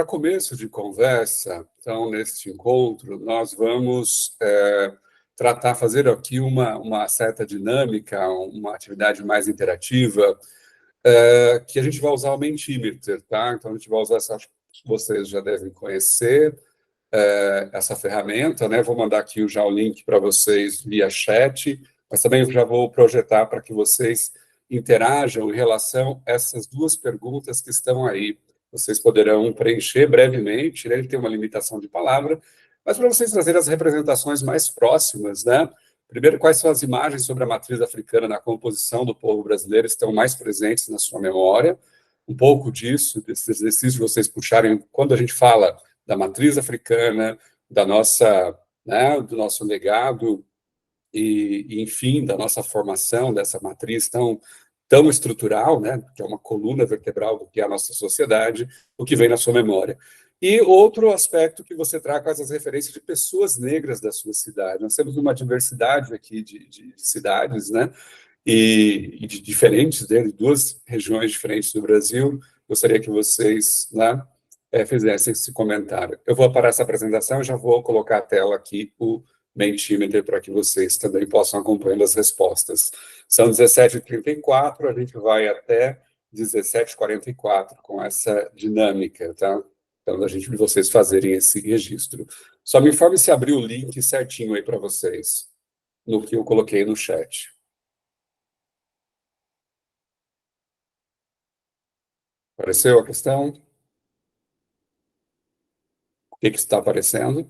para começo de conversa, então, neste encontro, nós vamos fazer aqui uma certa dinâmica, uma atividade mais interativa, que a gente vai usar o Mentimeter, tá? Então, a gente vai usar essa, vocês já devem conhecer essa ferramenta, né? Vou mandar aqui já o link para vocês via chat, mas também eu já vou projetar para que vocês interajam em relação a essas duas perguntas que estão aí. Vocês poderão preencher brevemente, né? Ele tem uma limitação de palavra, mas para vocês trazerem as representações mais próximas, né? Primeiro, quais são as imagens sobre a matriz africana na composição do povo brasileiro estão mais presentes na sua memória? Um pouco disso, desse exercício vocês puxarem, quando a gente fala da matriz africana, da nossa, né, do nosso legado e, enfim, da nossa formação, dessa matriz tão estrutural, né, que é uma coluna vertebral do que é a nossa sociedade, o que vem na sua memória. E outro aspecto que você traz as referências de pessoas negras da sua cidade. Nós temos uma diversidade aqui de cidades, né, e de diferentes, de duas regiões diferentes do Brasil. Gostaria que vocês, né, fizessem esse comentário. Eu vou parar essa apresentação e já vou colocar a tela aqui, o Mentimeter, para que vocês também possam acompanhar as respostas. São 17h34, a gente vai até 17h44 com essa dinâmica, tá? Então, de vocês fazerem esse registro. Só me informe se abriu o link certinho aí para vocês, no que eu coloquei no chat. Apareceu a questão? O que está aparecendo?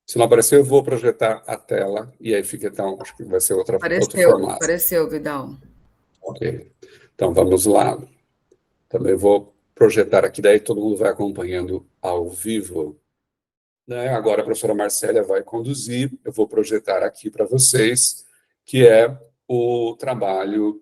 Se não apareceu, eu vou projetar a tela, e aí fica, então, acho que vai ser outro formato. Apareceu, Vidal. Ok. Então, vamos lá. Também vou projetar aqui, daí todo mundo vai acompanhando ao vivo. Né? Agora a professora Marcélia vai conduzir, eu vou projetar aqui para vocês, que é o trabalho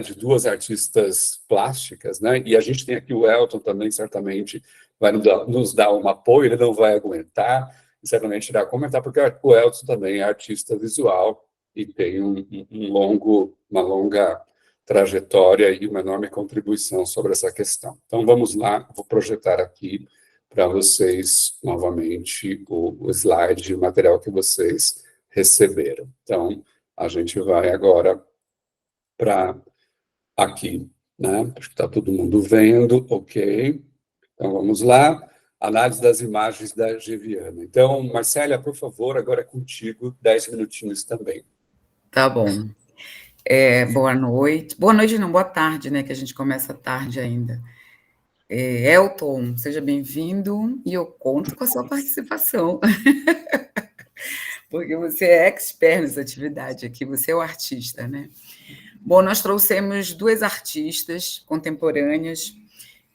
de duas artistas plásticas, né? E a gente tem aqui o Elton também, certamente, vai nos dar um apoio, ele não vai aguentar, certamente irá comentar, porque o Elton também é artista visual e tem uma longa trajetória e uma enorme contribuição sobre essa questão. Então, vamos lá, vou projetar aqui para vocês, novamente, o slide, o material que vocês receberam. Então, a gente vai agora para aqui, né? Acho que está todo mundo vendo, ok. Então, vamos lá. Análise das imagens da Geviana. Então, Marcélia, por favor, agora é contigo, 10 minutinhos também. Tá bom. Boa noite. Boa noite, não, boa tarde, né? Que a gente começa tarde ainda. Elton, seja bem-vindo e eu conto com a sua participação. Porque você é expert nessa atividade aqui, você é o artista, né? Bom, nós trouxemos duas artistas contemporâneas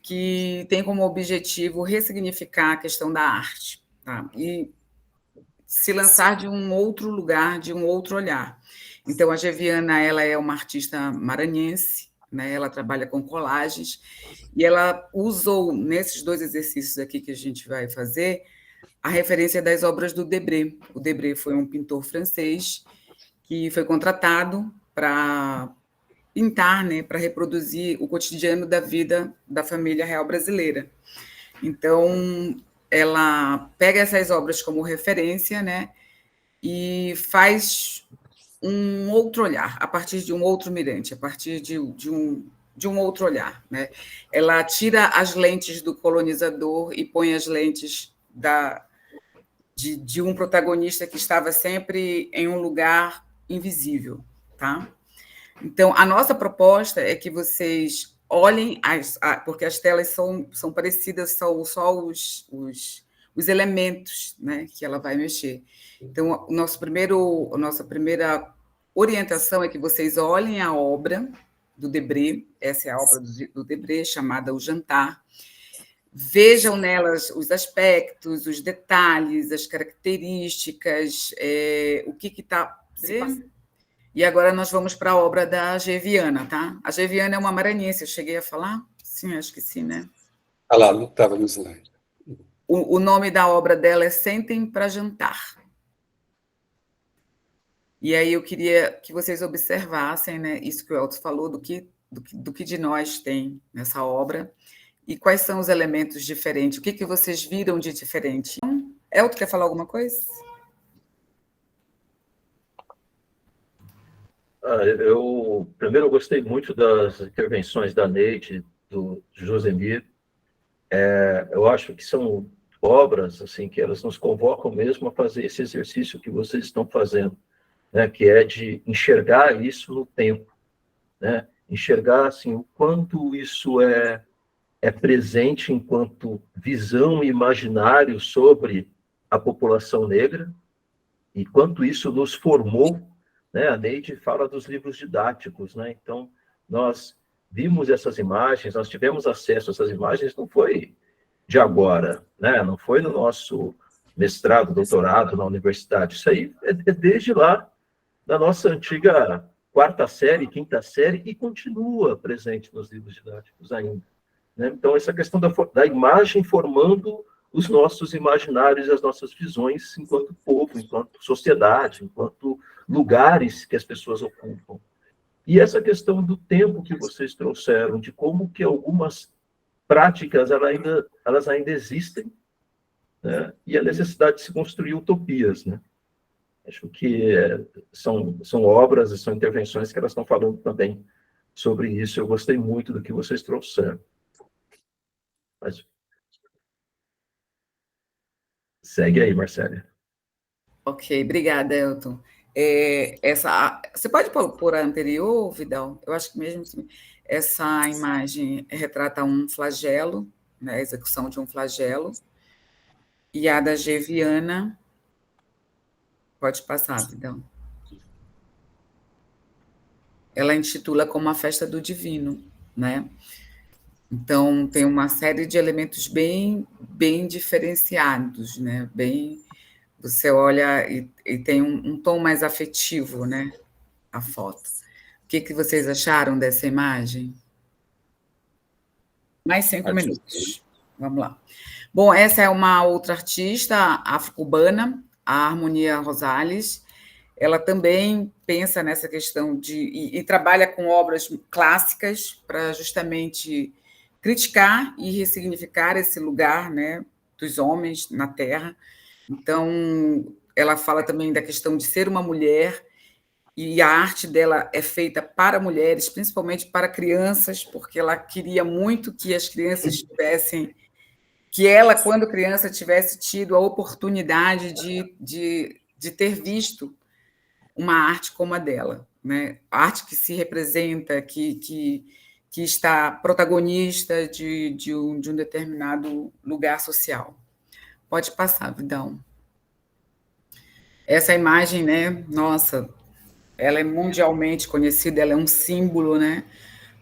que têm como objetivo ressignificar a questão da arte, tá? E se lançar de um outro lugar, de um outro olhar. Então, a Geviana, ela é uma artista maranhense, né? Ela trabalha com colagens, e ela usou, nesses dois exercícios aqui que a gente vai fazer, a referência das obras do Debré. O Debré foi um pintor francês que foi contratado para pintar, né, para reproduzir o cotidiano da vida da família real brasileira. Então, ela pega essas obras como referência, né, e faz um outro olhar, a partir de um outro mirante, a partir de um outro olhar, né? Ela tira as lentes do colonizador e põe as lentes de um protagonista que estava sempre em um lugar invisível, tá? Então, a nossa proposta é que vocês olhem, porque as telas são parecidas, são só os elementos, né, que ela vai mexer. Então, a nossa primeira orientação é que vocês olhem a obra do Debré, essa é a obra do Debré, chamada O Jantar. Vejam nelas os aspectos, os detalhes, as características, o que está se passando. E agora nós vamos para a obra da Geviana, tá? A Geviana é uma maranhense, eu cheguei a falar? Sim, acho que sim, né? Ah lá, não estava no slide. O nome da obra dela é Sentem para Jantar. E aí eu queria que vocês observassem, né, isso que o Elton falou, do que de nós tem nessa obra, e quais são os elementos diferentes? O que vocês viram de diferente? Elton, quer falar alguma coisa? Primeiro, eu gostei muito das intervenções da Neide, do Josemir. Eu acho que são obras assim que elas nos convocam mesmo a fazer esse exercício que vocês estão fazendo, né, que é de enxergar isso no tempo, né? Enxergar assim o quanto isso é presente enquanto visão e imaginário sobre a população negra e quanto isso nos formou, né? A Neide fala dos livros didáticos, né? Então, nós vimos essas imagens, nós tivemos acesso a essas imagens, não foi de agora, né? Não foi no nosso mestrado, doutorado na universidade, isso aí é desde lá, da nossa antiga quarta série, quinta série, e continua presente nos livros didáticos ainda, né? Então, essa questão da imagem formando os nossos imaginários e as nossas visões enquanto povo, enquanto sociedade, enquanto lugares que as pessoas ocupam. E essa questão do tempo que vocês trouxeram, de como que algumas práticas elas ainda existem, né? E a necessidade de se construir utopias, né? Acho que são obras e são intervenções que elas estão falando também sobre isso. Eu gostei muito do que vocês trouxeram. Mas segue aí, Marcélia. Ok, obrigada, Elton. Você pode pôr a anterior, Vidal? Eu acho que mesmo assim, essa imagem retrata um flagelo, né, a execução de um flagelo, e a da Geviana, pode passar, Vidal. Ela intitula como a festa do divino, né? Então, tem uma série de elementos bem diferenciados, né? Você olha e tem um tom mais afetivo, né? A foto. O que vocês acharam dessa imagem? Mais 5 minutos. Vamos lá. Bom, essa é uma outra artista afro-cubana, a Harmonia Rosales. Ela também pensa nessa questão e trabalha com obras clássicas para justamente criticar e ressignificar esse lugar, né, dos homens na Terra. Então, ela fala também da questão de ser uma mulher, e a arte dela é feita para mulheres, principalmente para crianças, porque ela queria muito que as crianças tivessem, que ela, quando criança, tivesse tido a oportunidade de ter visto uma arte como a dela, né? A arte que se representa, que está protagonista de um determinado lugar social. Pode passar, Vidal. Essa imagem, né? Nossa, ela é mundialmente conhecida, ela é um símbolo, né?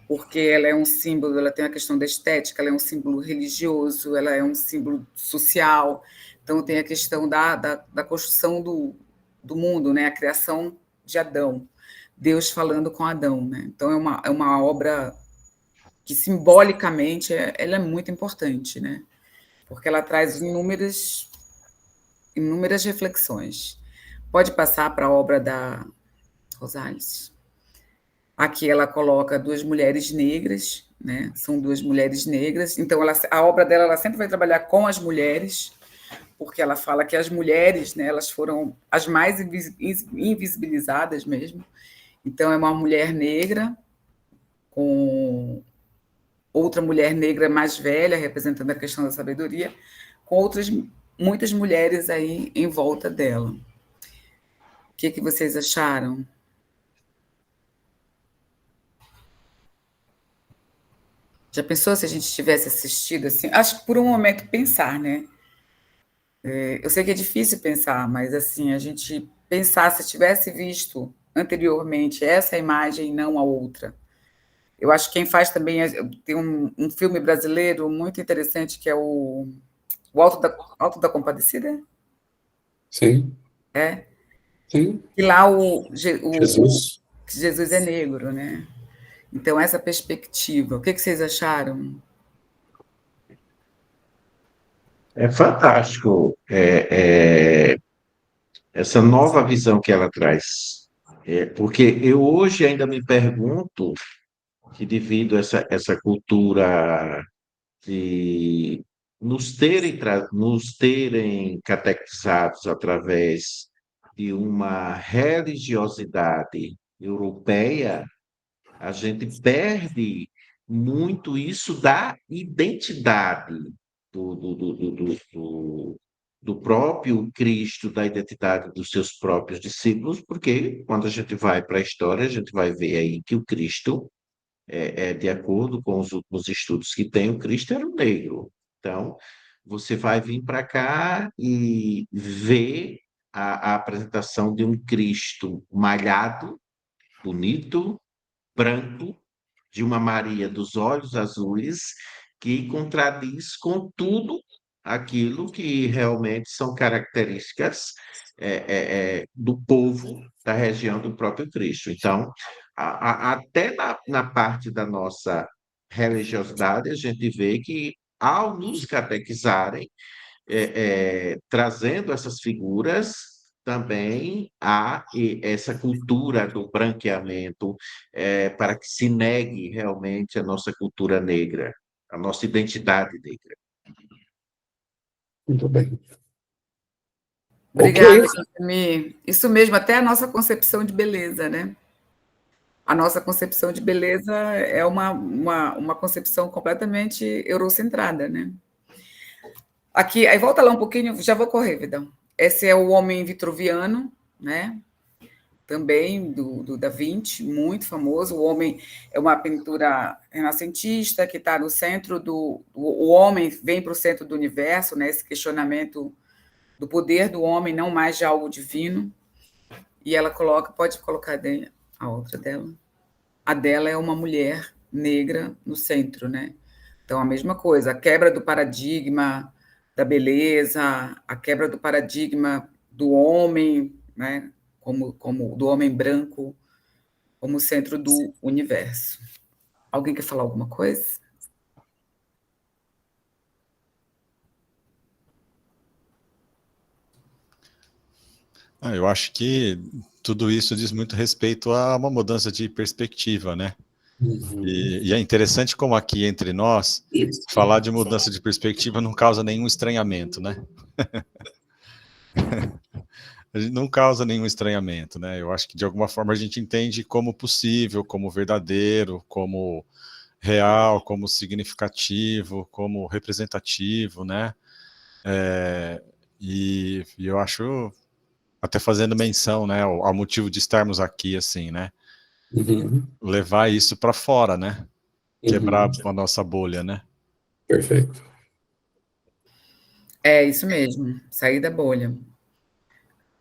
Porque ela é um símbolo, ela tem a questão da estética, ela é um símbolo religioso, ela é um símbolo social, então tem a questão da construção do mundo, né? A criação de Adão, Deus falando com Adão, né? Então é uma obra que simbolicamente ela é muito importante, né? Porque ela traz inúmeras reflexões. Pode passar para a obra da Rosales. Aqui ela coloca duas mulheres negras, né? São duas mulheres negras. Então, a obra dela ela sempre vai trabalhar com as mulheres, porque ela fala que as mulheres, né, elas foram as mais invisibilizadas mesmo. Então, é uma mulher negra com outra mulher negra mais velha, representando a questão da sabedoria, com muitas mulheres aí em volta dela. O que vocês acharam? Já pensou se a gente tivesse assistido assim? Acho que por um momento pensar, né? Eu sei que é difícil pensar, mas assim, a gente pensar se tivesse visto anteriormente essa imagem e não a outra. Eu acho que quem faz também tem um filme brasileiro muito interessante que é o Alto da Compadecida. Sim. É? Sim. E lá Jesus é negro, né? Então, essa perspectiva, o que vocês acharam? É fantástico essa nova visão que ela traz. Porque eu hoje ainda me pergunto que devido a essa cultura de nos terem catequizados através de uma religiosidade europeia, a gente perde muito isso da identidade do próprio Cristo, da identidade dos seus próprios discípulos, porque quando a gente vai para a história, a gente vai ver aí que o Cristo, de acordo com os últimos estudos que tem, o Cristo era um negro. Então, você vai vir para cá e ver a apresentação de um Cristo malhado, bonito, branco, de uma Maria dos olhos azuis, que contradiz com tudo aquilo que realmente são características do povo da região do próprio Cristo. Então, até na parte da nossa religiosidade, a gente vê que, ao nos catequizarem, trazendo essas figuras, também há essa cultura do branqueamento, para que se negue realmente a nossa cultura negra, a nossa identidade negra. Muito bem. Obrigada, Ok. Josemir. Isso mesmo, até a nossa concepção de beleza, né? A nossa concepção de beleza é uma concepção completamente eurocentrada, né? Aqui, aí volta lá um pouquinho, já vou correr, Vidal. Esse é o Homem Vitruviano, né? Também do Da Vinci, muito famoso. O Homem é uma pintura renascentista que está no centro o homem vem para o centro do universo, né? Esse questionamento do poder do homem, não mais de algo divino. E ela coloca, pode colocar a outra dela. A dela é uma mulher negra no centro, né? Então, a mesma coisa, a quebra do paradigma da beleza, a quebra do paradigma do homem, né? Como do homem branco, como centro do universo. Alguém quer falar alguma coisa? Eu acho que tudo isso diz muito respeito a uma mudança de perspectiva, né? E é interessante como aqui entre nós, falar de mudança de perspectiva não causa nenhum estranhamento, né? A gente não causa nenhum estranhamento, né? Eu acho que de alguma forma a gente entende como possível, como verdadeiro, como real, como significativo, como representativo, né? E eu acho, até fazendo menção, né, ao motivo de estarmos aqui, assim, né? Levar isso para fora, né? Quebrar a nossa bolha, né? Perfeito. É isso mesmo, sair da bolha.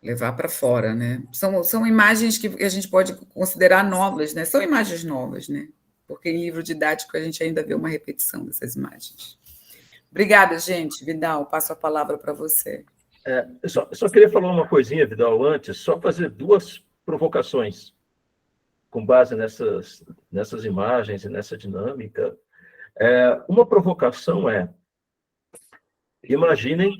Levar para fora, né? São imagens que a gente pode considerar novas, né? São imagens novas, né? Porque em livro didático a gente ainda vê uma repetição dessas imagens. Obrigada, gente. Vidal, passo a palavra para você. Eu só queria falar uma coisinha, Vidal, antes, só fazer duas provocações com base nessas imagens e nessa dinâmica. Uma provocação imaginem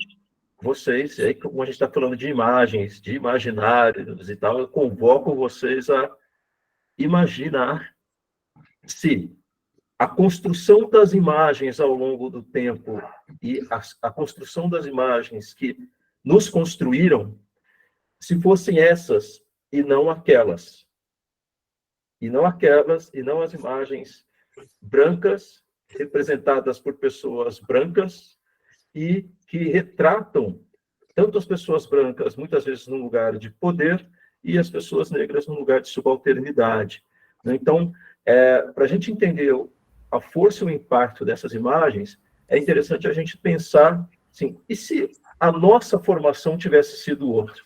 vocês, aí como a gente está falando de imagens, de imaginários e tal, eu convoco vocês a imaginar se a construção das imagens ao longo do tempo e a construção das imagens que nos construíram, se fossem essas e não aquelas. E não as imagens brancas, representadas por pessoas brancas, e que retratam tanto as pessoas brancas, muitas vezes num lugar de poder, e as pessoas negras num lugar de subalternidade. Então, para a gente entender a força e o impacto dessas imagens, é interessante a gente pensar, assim, e se a nossa formação tivesse sido outra?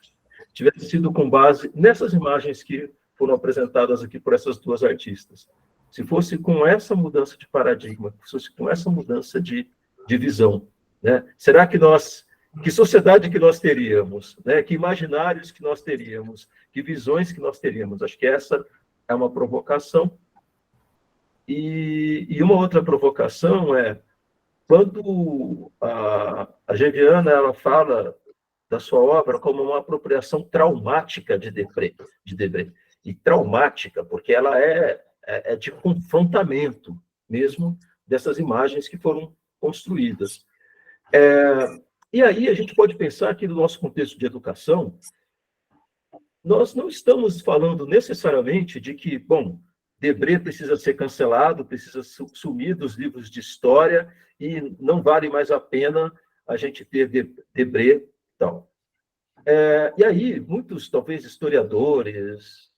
Tivesse sido com base nessas imagens que foram apresentadas aqui por essas duas artistas. Se fosse com essa mudança de paradigma, se fosse com essa mudança de visão, né? Será que que sociedade que nós teríamos, né? Que imaginários que nós teríamos, que visões que nós teríamos? Acho que essa é uma provocação. E uma outra provocação quando a Geviana ela fala da sua obra como uma apropriação traumática de Debré. E traumática, porque ela é de confrontamento mesmo dessas imagens que foram construídas. E aí a gente pode pensar que no nosso contexto de educação, nós não estamos falando necessariamente de que, bom, Debré precisa ser cancelado, precisa sumir dos livros de história e não vale mais a pena a gente ter Debré e tal. E aí, muitos, talvez, historiadores,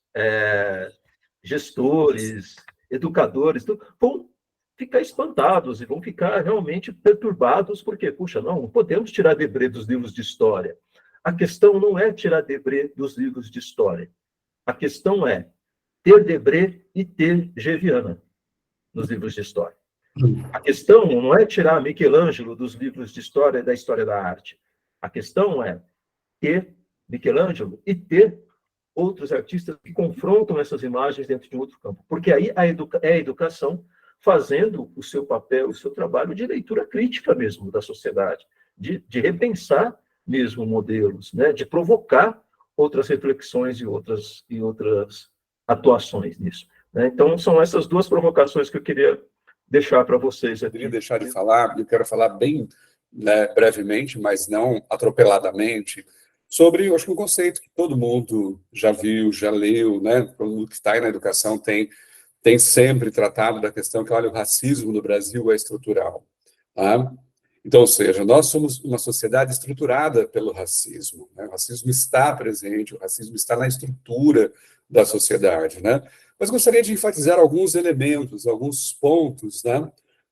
gestores, educadores, vão ficar espantados e vão ficar realmente perturbados, porque, puxa, não podemos tirar Debré dos livros de história. A questão não é tirar Debré dos livros de história. A questão é ter Debré e ter Geviana nos livros de história. A questão não é tirar Michelangelo dos livros de história e da história da arte. A questão é ter Michelangelo e ter outros artistas que confrontam essas imagens dentro de um outro campo. Porque aí é a educação fazendo o seu papel, o seu trabalho de leitura crítica mesmo da sociedade, de repensar mesmo modelos, né? De provocar outras reflexões e outras atuações nisso. Né? Então, são essas duas provocações que eu queria deixar para vocês aqui. Eu queria deixar de falar, eu quero falar bem, né, brevemente, mas não atropeladamente, sobre, eu acho que um conceito que todo mundo já viu, já leu, né? Todo mundo que está aí na educação tem sempre tratado da questão que, olha, o racismo no Brasil é estrutural. Tá? Então, ou seja, nós somos uma sociedade estruturada pelo racismo. Né? O racismo está presente, o racismo está na estrutura da sociedade. Né? Mas gostaria de enfatizar alguns elementos, alguns pontos, né?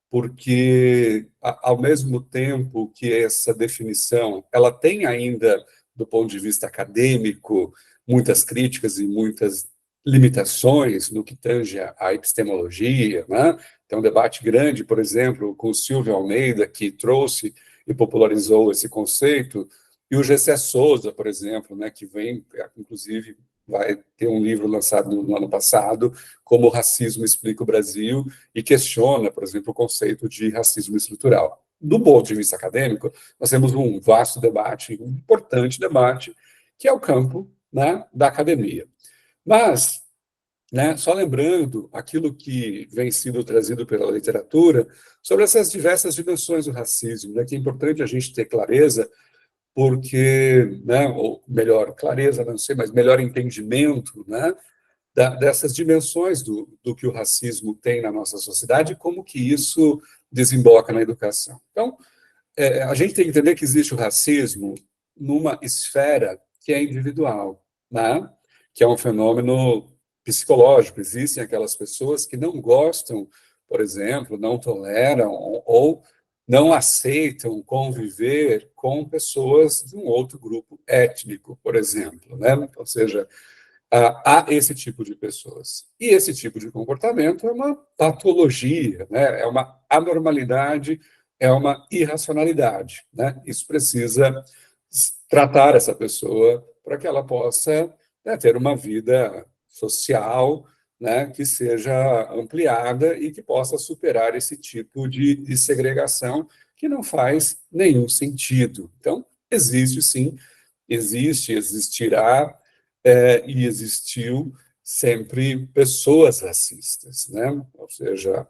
Porque, ao mesmo tempo que essa definição, ela tem ainda, do ponto de vista acadêmico, muitas críticas e muitas limitações no que tange à epistemologia, né? Tem um debate grande, por exemplo, com o Silvio Almeida, que trouxe e popularizou esse conceito, e o Gessé Souza, por exemplo, né, que vem, inclusive, vai ter um livro lançado no ano passado, Como o Racismo Explica o Brasil, e questiona, por exemplo, o conceito de racismo estrutural. Do ponto de vista acadêmico, nós temos um vasto debate, um importante debate, que é o campo, né, da academia. Mas, né, só lembrando aquilo que vem sendo trazido pela literatura sobre essas diversas dimensões do racismo, né, que é importante a gente ter clareza, porque, né, ou melhor, clareza, não sei, mas melhor entendimento, né, dessas dimensões do que o racismo tem na nossa sociedade e como que isso desemboca na educação. Então, a gente tem que entender que existe o racismo numa esfera que é individual, né, que é um fenômeno psicológico. Existem aquelas pessoas que não gostam, por exemplo, não toleram ou não aceitam conviver com pessoas de um outro grupo étnico, por exemplo, né? Ou seja, há esse tipo de pessoas. E esse tipo de comportamento é uma patologia, né? É uma anormalidade, é uma irracionalidade, né? Isso precisa tratar essa pessoa para que ela possa, né, ter uma vida social, né, que seja ampliada e que possa superar esse tipo de segregação que não faz nenhum sentido. Então, existe sim, existirá e existiu sempre pessoas racistas, né? Ou seja,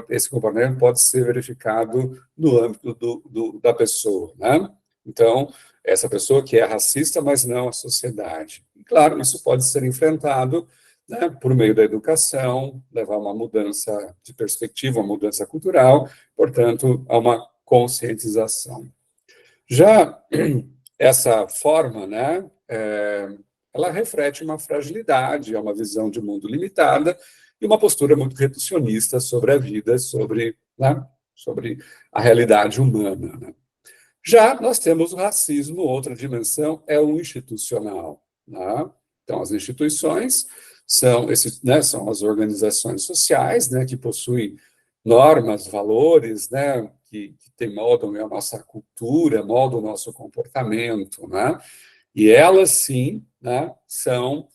esse comportamento pode ser verificado no âmbito da pessoa, né? Então, essa pessoa que é racista, mas não a sociedade. E, claro, isso pode ser enfrentado, né, por meio da educação, levar a uma mudança de perspectiva, uma mudança cultural, portanto, a uma conscientização. Já essa forma, né, ela reflete uma fragilidade, é uma visão de mundo limitada e uma postura muito reducionista sobre a vida, sobre a realidade humana. Né? Já nós temos o racismo, outra dimensão é o institucional. Né? Então, as instituições são as organizações sociais, né, que possuem normas, valores, né, que moldam a nossa cultura, moldam o nosso comportamento, né? E elas, sim, né, são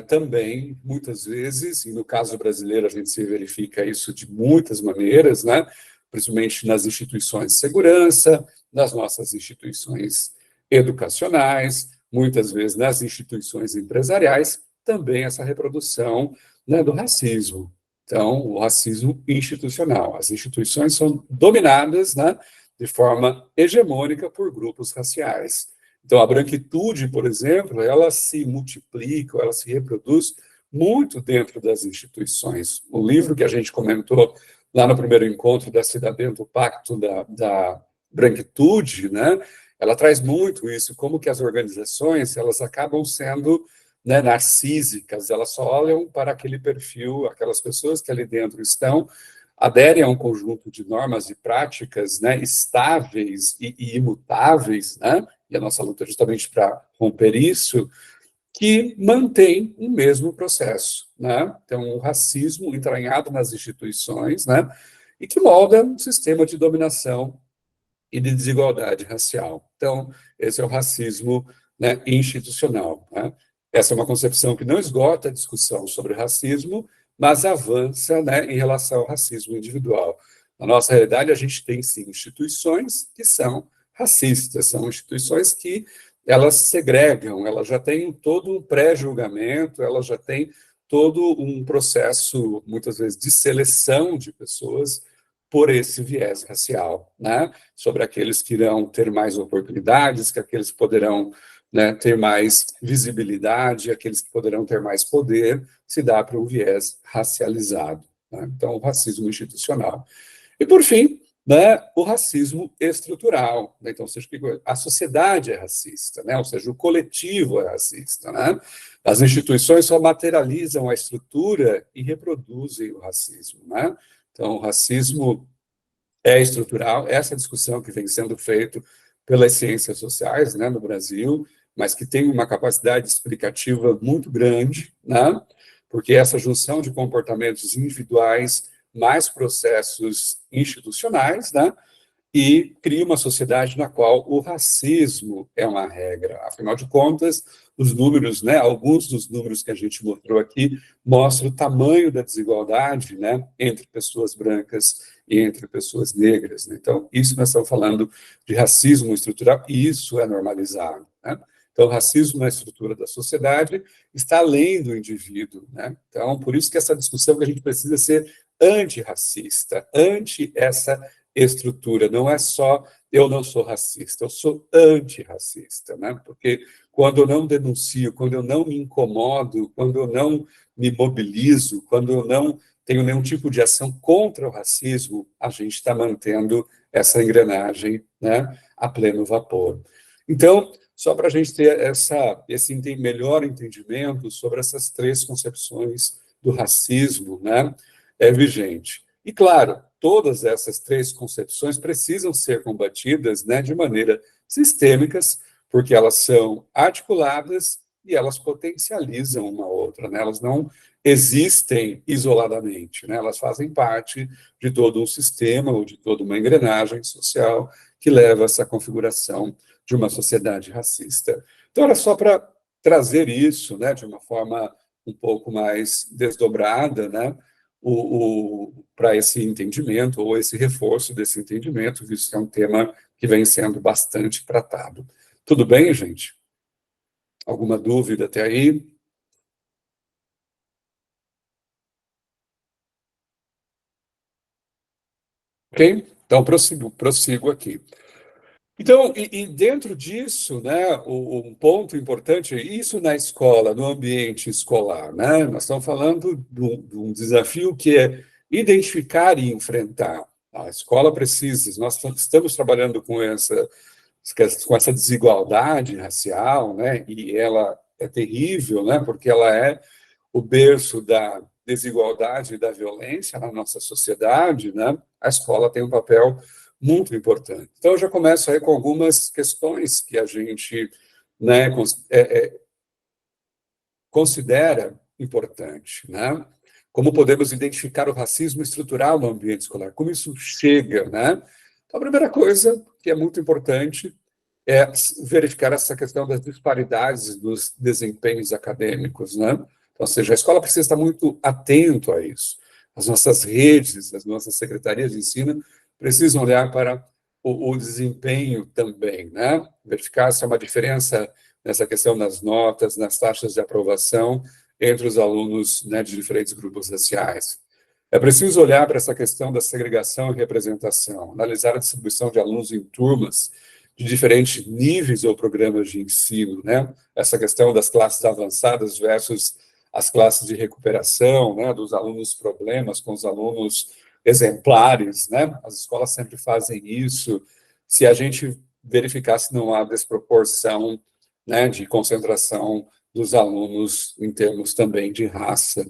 também, muitas vezes, e no caso brasileiro a gente se verifica isso de muitas maneiras, né, principalmente nas instituições de segurança, nas nossas instituições educacionais, muitas vezes nas instituições empresariais, também essa reprodução, né, do racismo. Então, o racismo institucional. As instituições são dominadas, né, de forma hegemônica por grupos raciais. Então, a branquitude, por exemplo, ela se multiplica, ela se reproduz muito dentro das instituições. O livro que a gente comentou lá no primeiro encontro da Cidadã do Pacto da Branquitude, né, ela traz muito isso, como que as organizações elas acabam sendo, né, narcísicas, elas só olham para aquele perfil, aquelas pessoas que ali dentro estão, aderem a um conjunto de normas e práticas, né, estáveis e imutáveis, né, e a nossa luta é justamente para romper isso, que mantém o mesmo processo, né? Então, o racismo entranhado nas instituições, né, e que molda um sistema de dominação e de desigualdade racial. Então, esse é o racismo, né, institucional, né? Essa é uma concepção que não esgota a discussão sobre racismo, mas avança, né, em relação ao racismo individual. Na nossa realidade, a gente tem, sim, instituições que são racistas, são instituições que elas segregam, elas já têm todo um pré-julgamento, elas já têm todo um processo, muitas vezes, de seleção de pessoas por esse viés racial, né? Sobre aqueles que irão ter mais oportunidades, que aqueles que poderão, né, ter mais visibilidade, aqueles que poderão ter mais poder, se dá para um viés racializado, né? Então, o racismo institucional. E, por fim, né, o racismo estrutural, né? Então, seja, a sociedade é racista, né? Ou seja, o coletivo é racista, né? As instituições só materializam a estrutura e reproduzem o racismo, né? Então, o racismo é estrutural, essa discussão que vem sendo feita pelas ciências sociais, né, no Brasil, mas que tem uma capacidade explicativa muito grande, né? Porque essa junção de comportamentos individuais mais processos institucionais, né, e cria uma sociedade na qual o racismo é uma regra. Afinal de contas, os números, né, alguns dos números que a gente mostrou aqui, mostram o tamanho da desigualdade, né, entre pessoas brancas e entre pessoas negras, né? Então, isso nós estamos falando de racismo estrutural, e isso é normalizado, né? Então, o racismo na estrutura da sociedade está além do indivíduo, né? Então, por isso que essa discussão que a gente precisa ser antirracista, anti essa estrutura, não é só eu não sou racista, eu sou antirracista, né? Porque quando eu não denuncio, quando eu não me incomodo, quando eu não me mobilizo, quando eu não tenho nenhum tipo de ação contra o racismo, a gente está mantendo essa engrenagem, né, a pleno vapor. Então, só para a gente ter esse melhor entendimento sobre essas três concepções do racismo, né, vigente. E, claro, todas essas três concepções precisam ser combatidas, né, de maneira sistêmicas, porque elas são articuladas e elas potencializam uma outra, né? Elas não existem isoladamente, né? Elas fazem parte de todo um sistema ou de toda uma engrenagem social que leva a essa configuração de uma sociedade racista. Então, era só para trazer isso, né, de uma forma um pouco mais desdobrada, né, para esse entendimento, ou esse reforço desse entendimento, visto que é um tema que vem sendo bastante tratado. Tudo bem, gente? Alguma dúvida até aí? Ok? Então, prossigo aqui. Então, e dentro disso, né, um ponto importante, isso na escola, no ambiente escolar, né, nós estamos falando de um desafio que é identificar e enfrentar. A escola precisa, nós estamos trabalhando com essa desigualdade racial, né, e ela é terrível, né, porque ela é o berço da desigualdade e da violência na nossa sociedade, né, a escola tem um papel muito importante. Então, eu já começo aí com algumas questões que a gente, né, considera importante, né? Como podemos identificar o racismo estrutural no ambiente escolar? Como isso chega, né? Então, a primeira coisa que é muito importante é verificar essa questão das disparidades dos desempenhos acadêmicos, né? Então, ou seja, a escola precisa estar muito atento a isso. As nossas redes, as nossas secretarias de ensino precisam olhar para o desempenho também, né? Verificar se há uma diferença nessa questão das notas, nas taxas de aprovação entre os alunos, né, de diferentes grupos raciais. É preciso olhar para essa questão da segregação e representação, analisar a distribuição de alunos em turmas de diferentes níveis ou programas de ensino, né? Essa questão das classes avançadas versus as classes de recuperação, né? Dos alunos problemas com os alunos exemplares, né? As escolas sempre fazem isso. Se a gente verificar se não há desproporção, né, de concentração dos alunos em termos também de raça.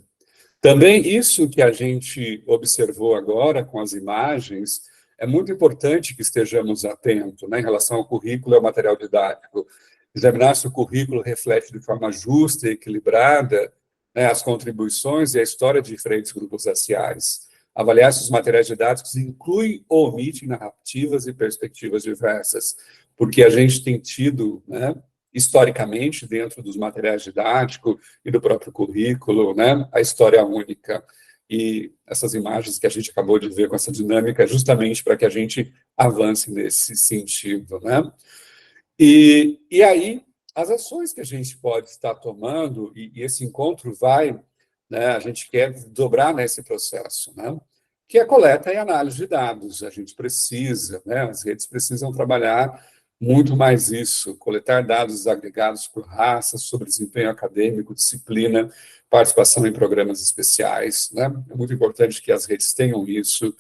Também isso que a gente observou agora com as imagens, é muito importante que estejamos atentos, né, em relação ao currículo e ao material didático. Examinar se o currículo reflete de forma justa e equilibrada, né, as contribuições e a história de diferentes grupos raciais. Avaliar se os materiais didáticos incluem ou omitem narrativas e perspectivas diversas, porque a gente tem tido, né, historicamente, dentro dos materiais didáticos e do próprio currículo, né, a história única. E essas imagens que a gente acabou de ver com essa dinâmica, justamente para que a gente avance nesse sentido, né? E aí, as ações que a gente pode estar tomando, e esse encontro vai, né, a gente quer dobrar nesse processo, né? Que é a coleta e análise de dados. A gente precisa, né, as redes precisam trabalhar muito mais isso, coletar dados agregados por raça, sobre desempenho acadêmico, disciplina, participação em programas especiais, né? É muito importante que as redes tenham isso.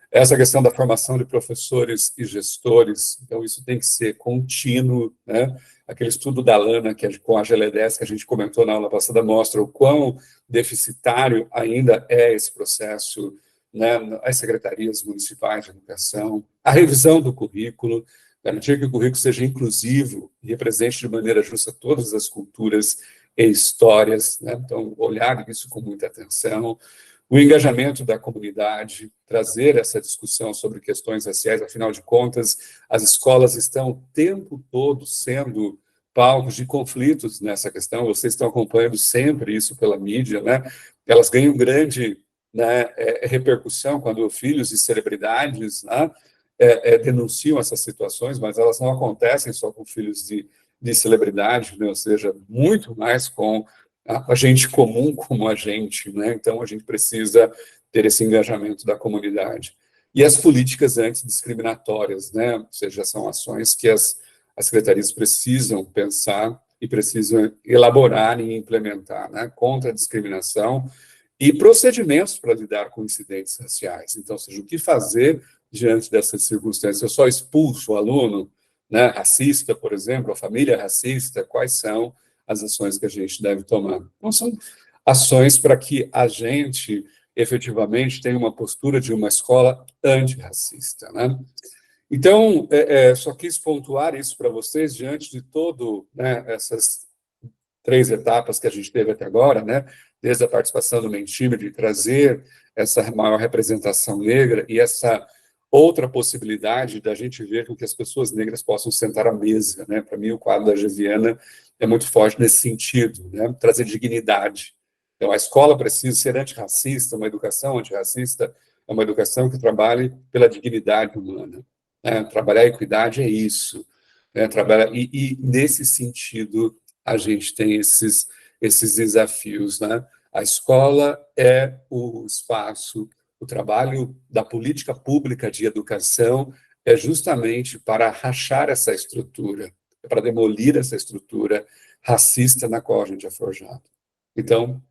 Essa questão da formação de professores e gestores, então isso tem que ser contínuo, né? Aquele estudo da Lana, que é com a GLE10, que a gente comentou na aula passada, mostra o quão deficitário ainda é esse processo, né? As secretarias municipais de educação, a revisão do currículo, garantir que o currículo seja inclusivo e represente de maneira justa todas as culturas e histórias, né? Então, olhar isso com muita atenção. O engajamento da comunidade, trazer essa discussão sobre questões raciais, afinal de contas, as escolas estão o tempo todo sendo palcos de conflitos nessa questão, vocês estão acompanhando sempre isso pela mídia, né? Elas ganham grande, né, repercussão quando filhos de celebridades, né, denunciam essas situações, mas elas não acontecem só com filhos de celebridade, né? Ou seja, muito mais com a gente comum como a gente, né? Então, a gente precisa ter esse engajamento da comunidade. E as políticas antidiscriminatórias, né? Ou seja, são ações que as secretarias precisam pensar e precisam elaborar e implementar, né? Contra a discriminação e procedimentos para lidar com incidentes raciais. Então, ou seja, o que fazer diante dessas circunstâncias? Eu só expulso o aluno, né, racista, por exemplo, a família racista, quais são as ações que a gente deve tomar? Então, são ações para que a gente, efetivamente, tenha uma postura de uma escola antirracista, né? Então, só quis pontuar isso para vocês diante de todo, né, essas 3 etapas que a gente teve até agora, né? Desde a participação do Mentime, de trazer essa maior representação negra e essa outra possibilidade da gente ver com que as pessoas negras possam sentar à mesa, né? Para mim, o quadro da Geviana é muito forte nesse sentido, né? Trazer dignidade. Então, a escola precisa ser antirracista, uma educação antirracista é uma educação que trabalhe pela dignidade humana, né? Trabalhar a equidade é isso, né? Trabalhar, e nesse sentido, a gente tem esses desafios, né? A escola é o espaço, o trabalho da política pública de educação é justamente para rachar essa estrutura, para demolir essa estrutura racista na qual a gente é forjado. Então,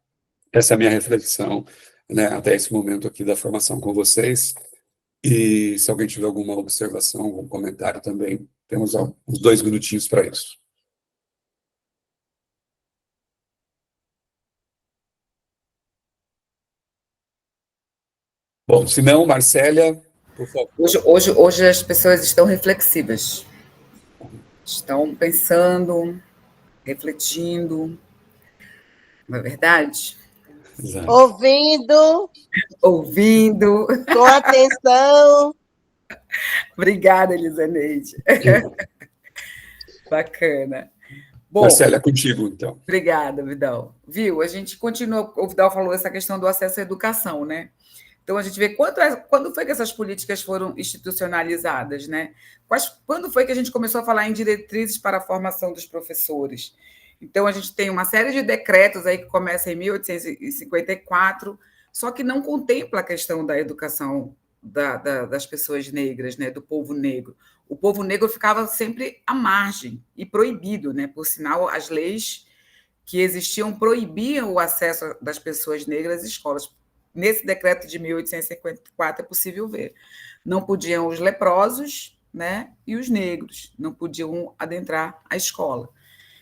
essa é a minha reflexão, né, até esse momento aqui da formação com vocês. E se alguém tiver alguma observação, algum comentário também, temos uns 2 minutinhos para isso. Bom, se não, Marcélia, por favor. Hoje as pessoas estão reflexivas. Estão pensando, refletindo. Não é verdade? Exato. Ouvindo Ouvindo. com atenção. Obrigada, Elisaneide. Bacana. Bom, Marcélia, contigo, então. Obrigada, Vidal. Viu? A gente continua, o Vidal falou essa questão do acesso à educação, né? Então, a gente vê quando foi que essas políticas foram institucionalizadas, né? Quando foi que a gente começou a falar em diretrizes para a formação dos professores? Então, a gente tem uma série de decretos aí que começa em 1854 só que não contempla a questão da educação das pessoas negras, né, do povo negro. O povo negro ficava sempre à margem e proibido, né? Por sinal, as leis que existiam proibiam o acesso das pessoas negras às escolas. Nesse decreto de 1854 é possível ver. Não podiam os leprosos, né, e os negros, não podiam adentrar a escola.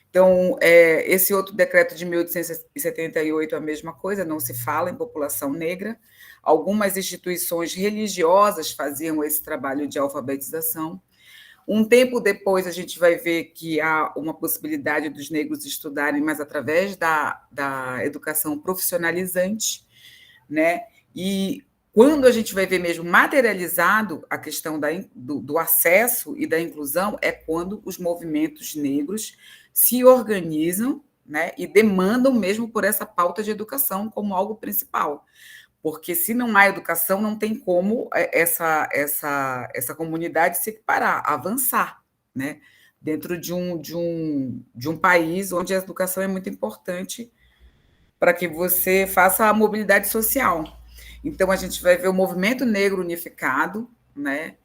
Então, esse outro decreto de 1878 é a mesma coisa, não se fala em população negra. Algumas instituições religiosas faziam esse trabalho de alfabetização. Um tempo depois, a gente vai ver que há uma possibilidade dos negros estudarem, mas através da educação profissionalizante, né? E quando a gente vai ver mesmo materializado a questão do acesso e da inclusão, é quando os movimentos negros se organizam, né, e demandam mesmo por essa pauta de educação como algo principal. Porque se não há educação, não tem como essa comunidade se equiparar, avançar, né, dentro de um país onde a educação é muito importante para que você faça a mobilidade social. Então, a gente vai ver o movimento negro unificado, né,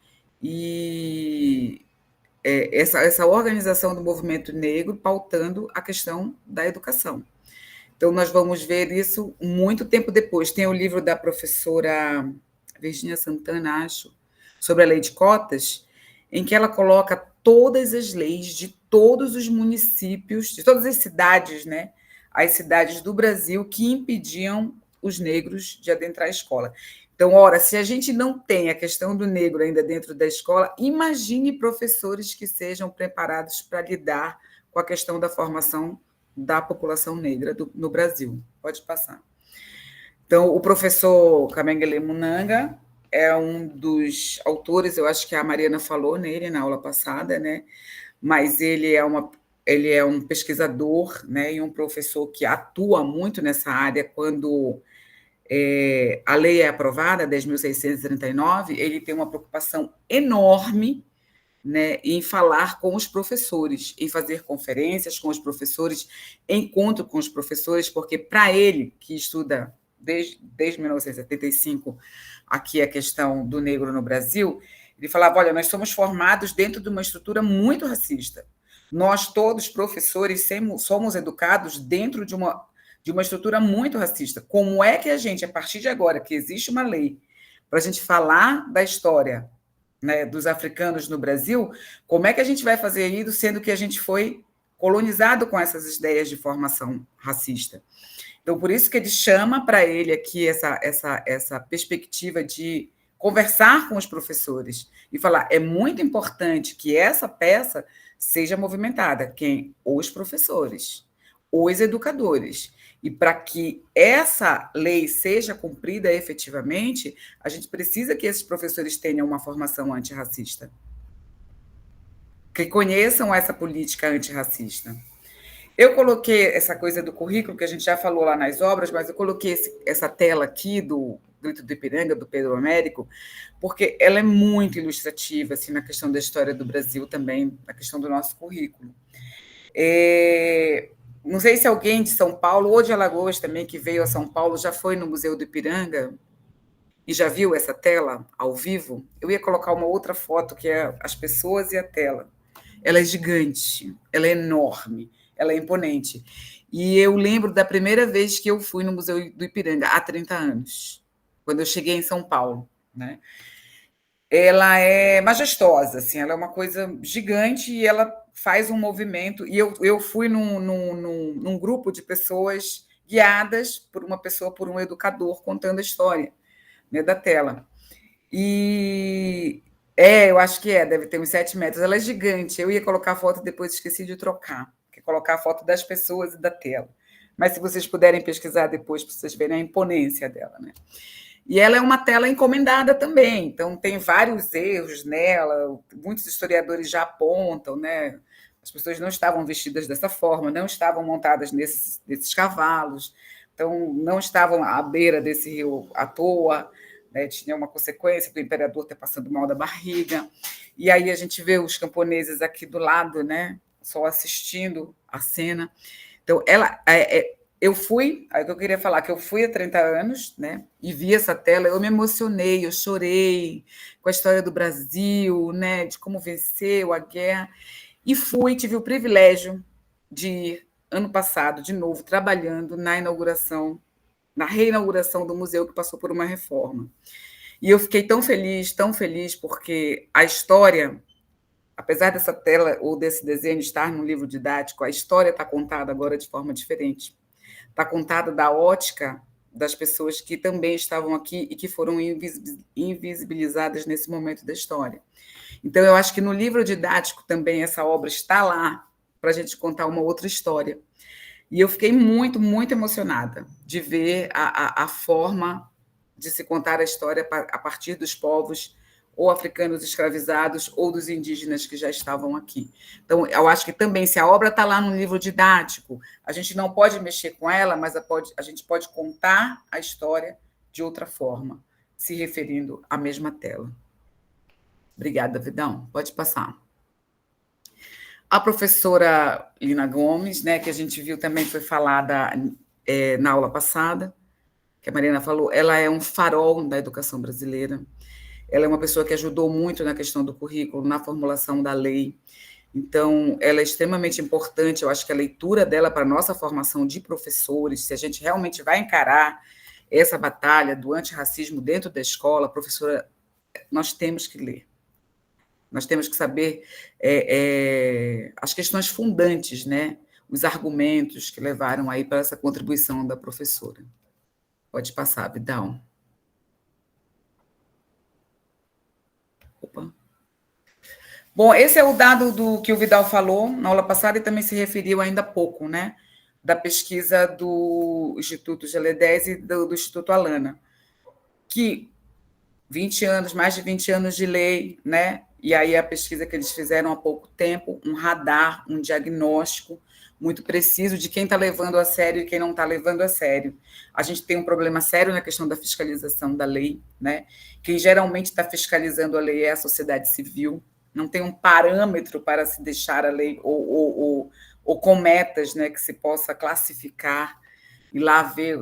e essa organização do movimento negro pautando a questão da educação. Então, nós vamos ver isso muito tempo depois. Tem o livro da professora Virginia Santana, acho, sobre a lei de cotas, em que ela coloca todas as leis de todos os municípios, de todas as cidades, né? As cidades do Brasil que impediam os negros de adentrar a escola. Então, ora, se a gente não tem a questão do negro ainda dentro da escola, imagine professores que sejam preparados para lidar com a questão da formação da população negra no Brasil. Pode passar. Então, o professor Kamengele Munanga é um dos autores, eu acho que a Mariana falou nele na aula passada, né? Mas ele é um pesquisador, né, e um professor que atua muito nessa área. Quando a lei é aprovada, 10.639, ele tem uma preocupação enorme, né, em falar com os professores, em fazer conferências com os professores, encontro com os professores, porque para ele, que estuda desde 1975 aqui a questão do negro no Brasil, ele falava, olha, nós somos formados dentro de uma estrutura muito racista. Nós todos, professores, somos educados dentro de uma estrutura muito racista. Como é que a gente, a partir de agora, que existe uma lei para a gente falar da história, né, dos africanos no Brasil, como é que a gente vai fazer isso, sendo que a gente foi colonizado com essas ideias de formação racista? Então, por isso que ele chama para ele aqui essa perspectiva de conversar com os professores e falar, é muito importante que essa peça seja movimentada. Quem? Os professores, os educadores. E para que essa lei seja cumprida efetivamente, a gente precisa que esses professores tenham uma formação antirracista, que conheçam essa política antirracista. Eu coloquei essa coisa do currículo, que a gente já falou lá nas obras, mas eu coloquei essa tela aqui do Grito do Ipiranga, do Pedro Américo, porque ela é muito ilustrativa assim, na questão da história do Brasil também, na questão do nosso currículo. Não sei se alguém de São Paulo ou de Alagoas também, que veio a São Paulo, já foi no Museu do Ipiranga e já viu essa tela ao vivo. Eu ia colocar uma outra foto, que é as pessoas e a tela. Ela é gigante, ela é enorme, ela é imponente. E eu lembro da primeira vez que eu fui no Museu do Ipiranga, há 30 anos, quando eu cheguei em São Paulo, né? Ela é majestosa, assim, ela é uma coisa gigante e ela faz um movimento. E eu fui num grupo de pessoas guiadas por uma pessoa, por um educador, contando a história, né, da tela. E eu acho que deve ter uns 7 metros. Ela é gigante. Eu ia colocar a foto, depois esqueci de trocar, que é colocar a foto das pessoas e da tela. Mas se vocês puderem pesquisar depois, para vocês verem a imponência dela, né? E ela é uma tela encomendada também, então tem vários erros nela, muitos historiadores já apontam, né? As pessoas não estavam vestidas dessa forma, não estavam montadas nesses cavalos, então não estavam à beira desse rio à toa, né? Tinha uma consequência do imperador ter passado mal da barriga. E aí a gente vê os camponeses aqui do lado, né? Só assistindo a cena. Então, eu fui, aí que eu queria falar, que eu fui há 30 anos, né, e vi essa tela, eu me emocionei, eu chorei com a história do Brasil, né, de como venceu a guerra, e tive o privilégio de ir, ano passado, de novo, trabalhando na reinauguração do museu, que passou por uma reforma. E eu fiquei tão feliz, porque a história, apesar dessa tela ou desse desenho estar no livro didático, a história está contada agora de forma diferente. Está contada da ótica das pessoas que também estavam aqui e que foram invisibilizadas nesse momento da história. Então, eu acho que no livro didático também essa obra está lá para a gente contar uma outra história. E eu fiquei muito, muito emocionada de ver a forma de se contar a história a partir dos povos ou africanos escravizados ou dos indígenas que já estavam aqui. Então, eu acho que também, se a obra está lá no livro didático, a gente não pode mexer com ela, mas a gente pode contar a história de outra forma, se referindo à mesma tela. Obrigada, Vidão. Pode passar. A professora Lina Gomes, né, que a gente viu também, foi falada na aula passada, que a Mariana falou, ela é um farol da educação brasileira. Ela é uma pessoa que ajudou muito na questão do currículo, na formulação da lei. Então, ela é extremamente importante. Eu acho que a leitura dela para a nossa formação de professores, se a gente realmente vai encarar essa batalha do antirracismo dentro da escola, professora, nós temos que ler. Nós temos que saber as questões fundantes, né? Os argumentos que levaram aí para essa contribuição da professora. Pode passar, Vidal. Opa. Bom, esse é o dado do que o Vidal falou na aula passada e também se referiu ainda há pouco, né? Da pesquisa do Instituto GLE10 e do Instituto Alana, que 20 anos, mais de 20 anos de lei, né? E aí a pesquisa que eles fizeram há pouco tempo, um radar, um diagnóstico muito preciso de quem está levando a sério e quem não está levando a sério. A gente tem um problema sério na questão da fiscalização da lei, né? Quem geralmente está fiscalizando a lei é a sociedade civil, não tem um parâmetro para se deixar a lei, ou com metas, né, que se possa classificar e lá ver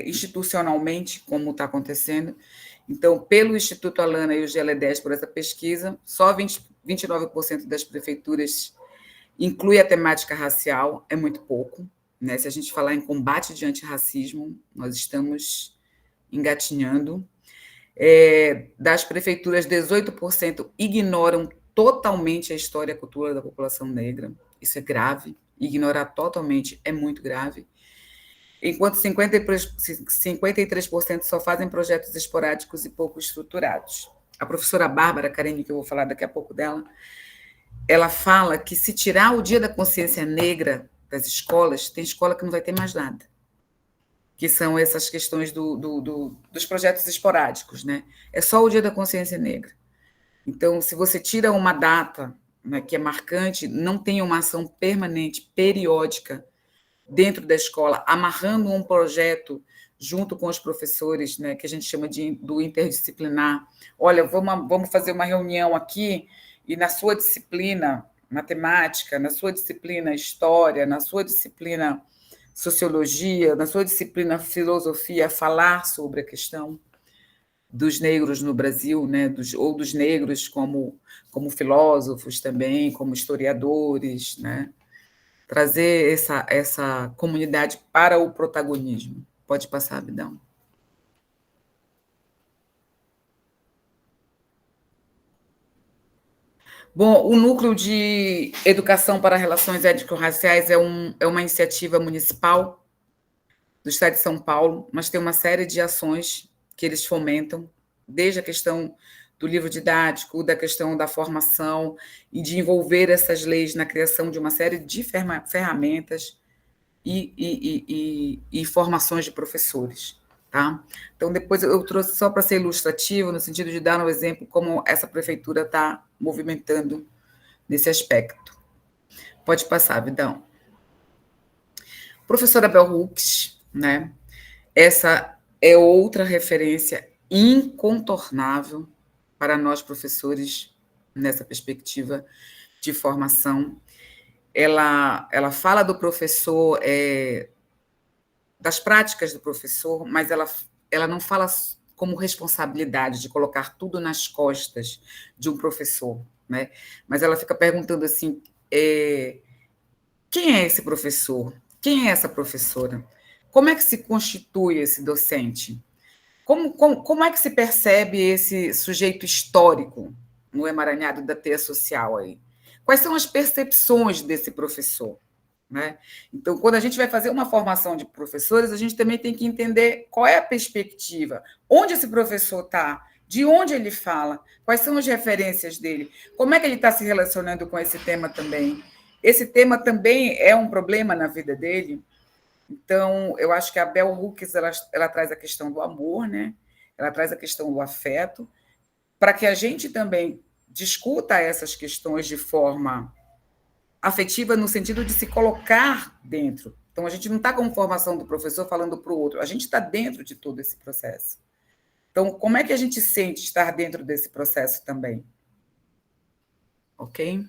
institucionalmente como está acontecendo. Então, pelo Instituto Alana e o GLE10, por essa pesquisa, só 29% das prefeituras inclui a temática racial, é muito pouco, né? Se a gente falar em combate de antirracismo, nós estamos engatinhando. Das prefeituras, 18% ignoram totalmente a história e a cultura da população negra. Isso é grave. Ignorar totalmente é muito grave. Enquanto 53% só fazem projetos esporádicos e pouco estruturados. A professora Bárbara Carini, que eu vou falar daqui a pouco dela, ela fala que se tirar o Dia da Consciência Negra das escolas, tem escola que não vai ter mais nada. Que são essas questões dos projetos esporádicos, né? É só o Dia da Consciência Negra. Então, se você tira uma data, né, que é marcante, não tem uma ação permanente, periódica, dentro da escola, amarrando um projeto junto com os professores, né, que a gente chama do interdisciplinar. Olha, vamos fazer uma reunião aqui e na sua disciplina matemática, na sua disciplina história, na sua disciplina sociologia, na sua disciplina filosofia, falar sobre a questão dos negros no Brasil, né, ou dos negros como filósofos também, como historiadores, né, trazer essa comunidade para o protagonismo. Pode passar, Vidão. Bom, o Núcleo de Educação para Relações Étnico-Raciais é uma iniciativa municipal do Estado de São Paulo, mas tem uma série de ações que eles fomentam, desde a questão do livro didático, da questão da formação e de envolver essas leis na criação de uma série de ferramentas e formações de professores. Tá? Então, depois eu trouxe só para ser ilustrativo, no sentido de dar um exemplo como essa prefeitura está movimentando nesse aspecto. Pode passar, Vidão. Professora Bell Hooks, né? Essa é outra referência incontornável para nós professores nessa perspectiva de formação. Ela fala do professor das práticas do professor, mas ela não fala como responsabilidade de colocar tudo nas costas de um professor, né? Mas ela fica perguntando assim, quem é esse professor? Quem é essa professora? Como é que se constitui esse docente? Como é que se percebe esse sujeito histórico no emaranhado da teia social aí? Quais são as percepções desse professor? Né? Então, quando a gente vai fazer uma formação de professores, a gente também tem que entender qual é a perspectiva, onde esse professor está, de onde ele fala, quais são as referências dele, como é que ele está se relacionando com esse tema também. Esse tema também é um problema na vida dele. Então, eu acho que a Bell Hooks ela traz a questão do amor, né? Ela traz a questão do afeto, para que a gente também discuta essas questões de forma afetiva, no sentido de se colocar dentro. Então, a gente não está com formação do professor falando para o outro, a gente está dentro de todo esse processo. Então, como é que a gente sente estar dentro desse processo também? Ok?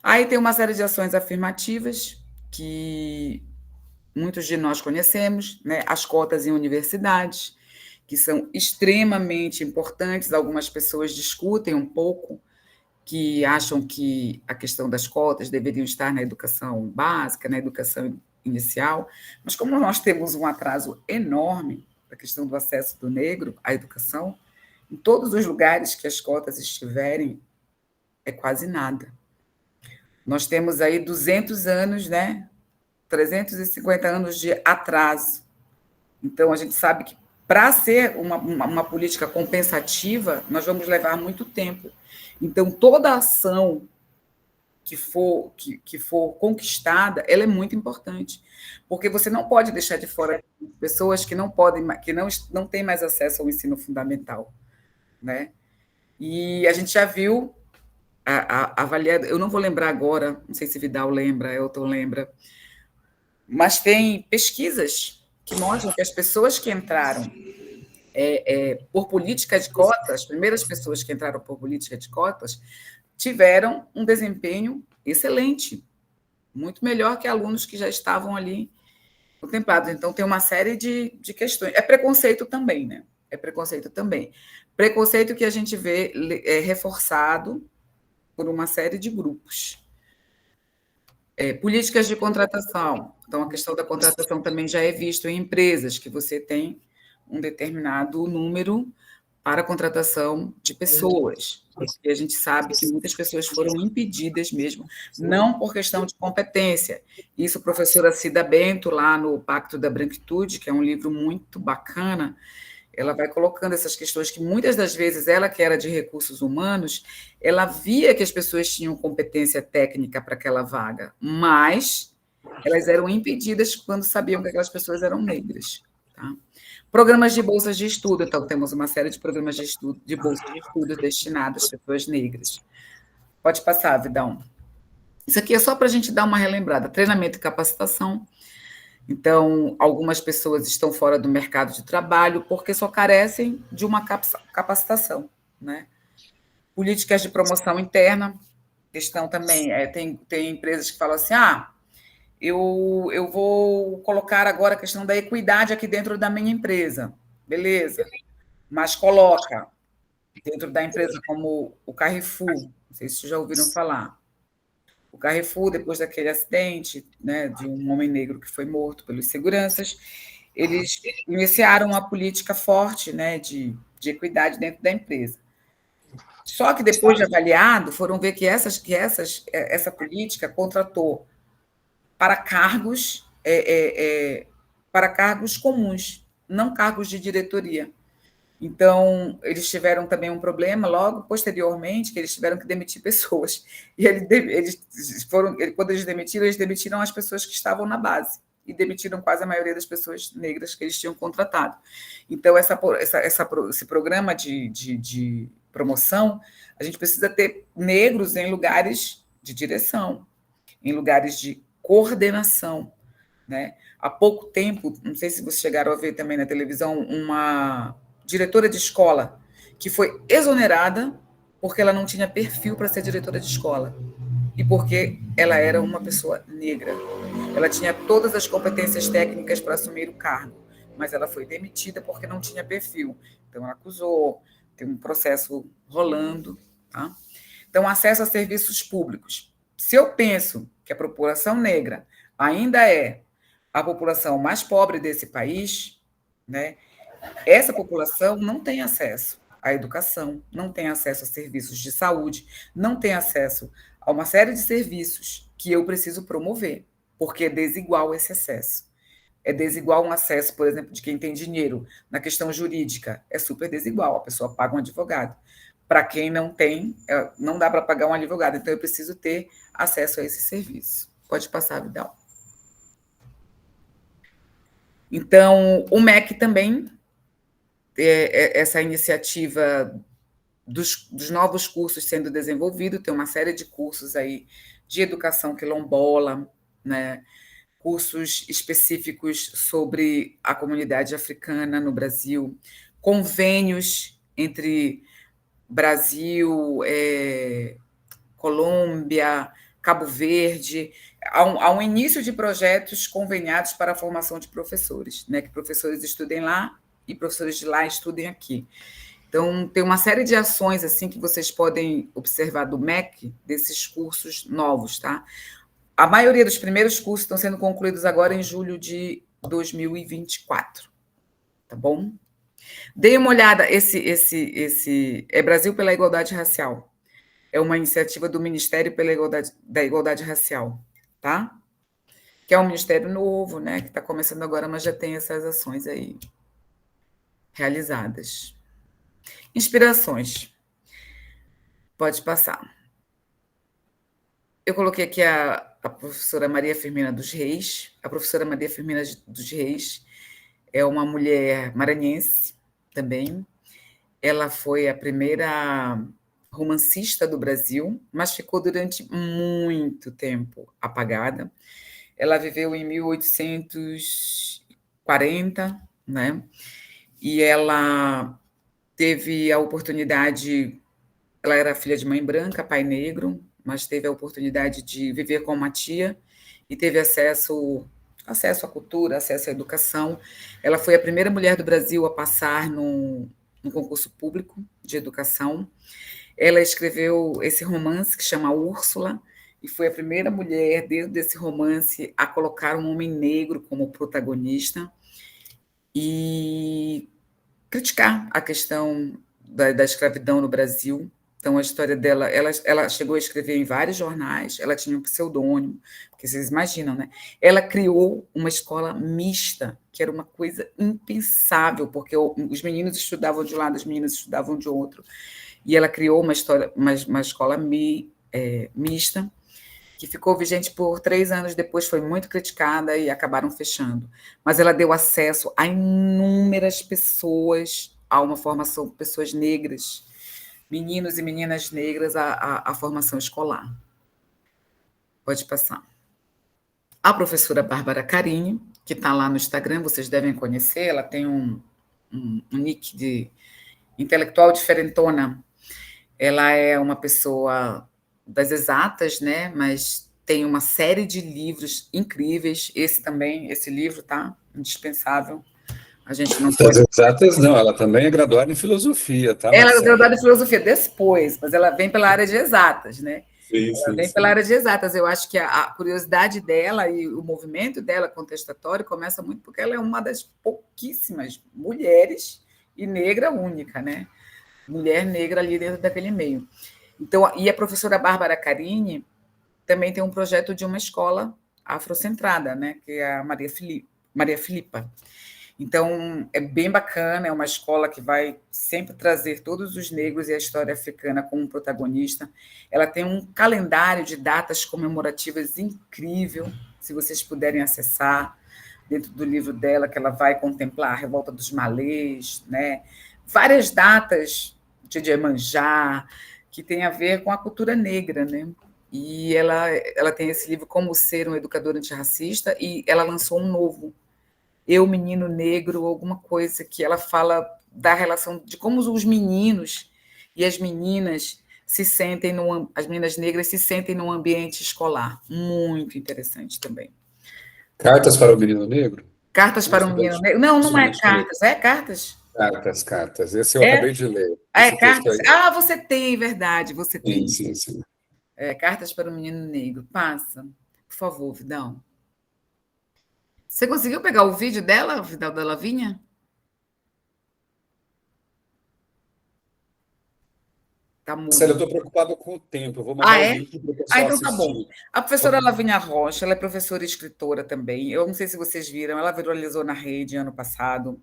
Aí tem uma série de ações afirmativas que muitos de nós conhecemos, né? As cotas em universidades, que são extremamente importantes. Algumas pessoas discutem um pouco, que acham que a questão das cotas deveriam estar na educação básica, na educação inicial, mas como nós temos um atraso enorme na questão do acesso do negro à educação, em todos os lugares que as cotas estiverem, é quase nada. Nós temos aí 200 anos, né? 350 anos de atraso. Então, a gente sabe que para ser uma política compensativa, nós vamos levar muito tempo. Então, toda ação que for conquistada, ela é muito importante, porque você não pode deixar de fora pessoas que não têm mais acesso ao ensino fundamental, né? E a gente já viu avaliado, eu não vou lembrar agora, não sei se Vidal lembra, Elton lembra, mas tem pesquisas que mostram que as pessoas que entraram por política de cotas, as primeiras pessoas que entraram por política de cotas, tiveram um desempenho excelente, muito melhor que alunos que já estavam ali contemplados. Então, tem uma série de questões. É preconceito também, né? É preconceito também. Preconceito que a gente vê reforçado por uma série de grupos. Políticas de contratação. Então, a questão da contratação também já é visto em empresas, que você tem um determinado número para a contratação de pessoas. E a gente sabe que muitas pessoas foram impedidas mesmo, não por questão de competência. Isso a professora Cida Bento, lá no Pacto da Branquitude, que é um livro muito bacana, ela vai colocando essas questões que muitas das vezes ela, que era de recursos humanos, ela via que as pessoas tinham competência técnica para aquela vaga, mas elas eram impedidas quando sabiam que aquelas pessoas eram negras. Tá? Programas de bolsas de estudo. Então, temos uma série de programas de bolsas de estudo destinados às pessoas negras. Pode passar, Vidão. Isso aqui é só para a gente dar uma relembrada. Treinamento e capacitação. Então, algumas pessoas estão fora do mercado de trabalho porque só carecem de uma capacitação, né? Políticas de promoção interna. Questão também, tem empresas que falam assim, eu vou colocar agora a questão da equidade aqui dentro da minha empresa. Beleza. Mas coloca dentro da empresa como o Carrefour, não sei se vocês já ouviram falar. O Carrefour, depois daquele acidente, né, de um homem negro que foi morto pelos seguranças, eles iniciaram uma política forte, né, de equidade dentro da empresa. Só que depois de avaliado, foram ver que essa política contratou para cargos comuns, não cargos de diretoria. Então, eles tiveram também um problema logo posteriormente, que eles tiveram que demitir pessoas. E quando eles demitiram as pessoas que estavam na base e demitiram quase a maioria das pessoas negras que eles tinham contratado. Então, esse programa de promoção, a gente precisa ter negros em lugares de direção, em lugares de coordenação, né? Há pouco tempo, não sei se vocês chegaram a ver também na televisão, uma diretora de escola que foi exonerada porque ela não tinha perfil para ser diretora de escola e porque ela era uma pessoa negra. Ela tinha todas as competências técnicas para assumir o cargo, mas ela foi demitida porque não tinha perfil. Então, ela acusou, tem um processo rolando. Tá? Então, acesso a serviços públicos. Se eu penso que a população negra ainda é a população mais pobre desse país, né, essa população não tem acesso à educação, não tem acesso a serviços de saúde, não tem acesso a uma série de serviços que eu preciso promover, porque é desigual esse acesso. É desigual um acesso, por exemplo, de quem tem dinheiro na questão jurídica. É super desigual, a pessoa paga um advogado. Para quem não tem, não dá para pagar um advogado, então eu preciso ter acesso a esse serviço. Pode passar, Vidal. Então, o MEC também, essa iniciativa dos novos cursos sendo desenvolvido, tem uma série de cursos aí de educação quilombola, né? Cursos específicos sobre a comunidade africana no Brasil, convênios entre Brasil, Colômbia, Cabo Verde, há um início de projetos conveniados para a formação de professores, né? Que professores estudem lá e professores de lá estudem aqui. Então, tem uma série de ações assim que vocês podem observar do MEC, desses cursos novos, tá? A maioria dos primeiros cursos estão sendo concluídos agora em julho de 2024, tá bom? Dê uma olhada, esse é Brasil pela Igualdade Racial. É uma iniciativa do Ministério da Igualdade Racial, tá? Que é um ministério novo, né? Que está começando agora, mas já tem essas ações aí realizadas. Inspirações. Pode passar. Eu coloquei aqui a professora Maria Firmina dos Reis. A professora Maria Firmina dos Reis é uma mulher maranhense também. Ela foi a primeira romancista do Brasil, mas ficou durante muito tempo apagada. Ela viveu em 1840, né? E ela teve a oportunidade, ela era filha de mãe branca, pai negro, mas teve a oportunidade de viver com uma tia e teve acesso à cultura, acesso à educação. Ela foi a primeira mulher do Brasil a passar no concurso público de educação. Ela escreveu esse romance que chama Úrsula, e foi a primeira mulher, dentro desse romance, a colocar um homem negro como protagonista e criticar a questão da escravidão no Brasil. Então, a história dela, ela chegou a escrever em vários jornais, ela tinha um pseudônimo, porque vocês imaginam, né? Ela criou uma escola mista, que era uma coisa impensável, porque os meninos estudavam de um lado, as meninas estudavam de outro. E ela criou uma escola mista, que ficou vigente por 3 anos, depois foi muito criticada e acabaram fechando. Mas ela deu acesso a inúmeras pessoas, a uma formação, pessoas negras, meninos e meninas negras, à formação escolar. Pode passar. A professora Bárbara Carini, que está lá no Instagram, vocês devem conhecer, ela tem um nick de intelectual diferentona. Ela é uma pessoa das exatas, né? Mas tem uma série de livros incríveis. Esse livro, tá? Indispensável. A gente não pode... Das exatas, não, ela também é graduada em filosofia, tá? Ela é graduada em filosofia depois, mas ela vem pela área de exatas, né? Sim, ela vem pela área de exatas. Eu acho que a curiosidade dela e o movimento dela contestatório começa muito porque ela é uma das pouquíssimas mulheres e negra única, né? Mulher negra ali dentro daquele meio. Então, e a professora Bárbara Carini também tem um projeto de uma escola afrocentrada, né, que é a Maria Filipa. Então, é bem bacana, é uma escola que vai sempre trazer todos os negros e a história africana como protagonista. Ela tem um calendário de datas comemorativas incrível, se vocês puderem acessar, dentro do livro dela, que ela vai contemplar a Revolta dos Malês, né, várias datas de Iemanjá, que tem a ver com a cultura negra, né? E ela tem esse livro Como Ser um Educador Antirracista, e ela lançou um novo, Eu, Menino Negro, alguma coisa, que ela fala da relação de como os meninos e as meninas se sentem, as meninas negras se sentem num ambiente escolar. Muito interessante também. Cartas para o Menino Negro? Cartas para um Menino Negro? Não, não é cartas. É cartas? Cartas. Esse eu É? acabei de ler. É Esse texto cartas? aí. Ah, você tem, verdade, você tem. Sim. É, Cartas para o Menino Negro. Passa, por favor, Vidal. Você conseguiu pegar o vídeo dela, Vidal da Lavinha? Tá Marcelo, eu mudo. estou preocupado com o tempo. Eu vou Ah, mandar o é? link para o Ah, pessoal então tá bom. assistir. A professora Lavínia Rocha, ela é professora e escritora também. Eu não sei se vocês viram, ela viralizou na rede ano passado.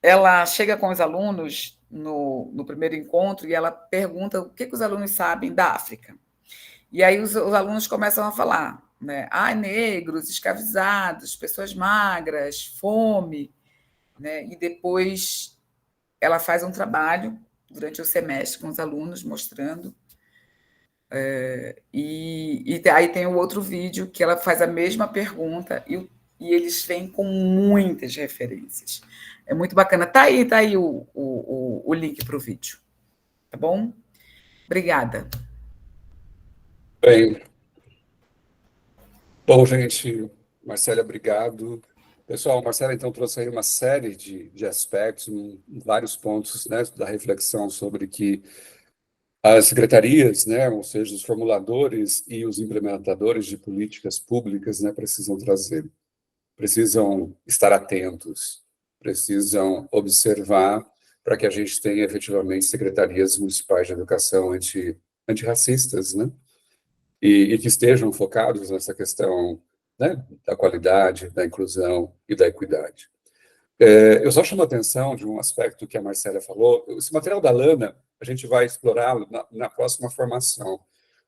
Ela chega com os alunos no primeiro encontro e ela pergunta o que os alunos sabem da África. E aí os alunos começam a falar, né? Ah, negros, escravizados, pessoas magras, fome, né? E depois ela faz um trabalho durante o semestre com os alunos, mostrando. E aí tem o outro vídeo que ela faz a mesma pergunta e eles vêm com muitas referências. É muito bacana. Tá aí o link para o vídeo. Tá bom? Obrigada. Bem, bom, gente, Marcela, obrigado. Pessoal, Marcela, então, trouxe aí uma série de aspectos, vários pontos, né, da reflexão sobre que as secretarias, né, ou seja, os formuladores e os implementadores de políticas públicas, né, precisam trazer, precisam estar atentos, precisam observar para que a gente tenha efetivamente secretarias municipais de educação antirracistas, né, e que estejam focados nessa questão, né, da qualidade, da inclusão e da equidade. Eu só chamo a atenção de um aspecto que a Marcela falou. Esse material da Lana, a gente vai explorá-lo na próxima formação,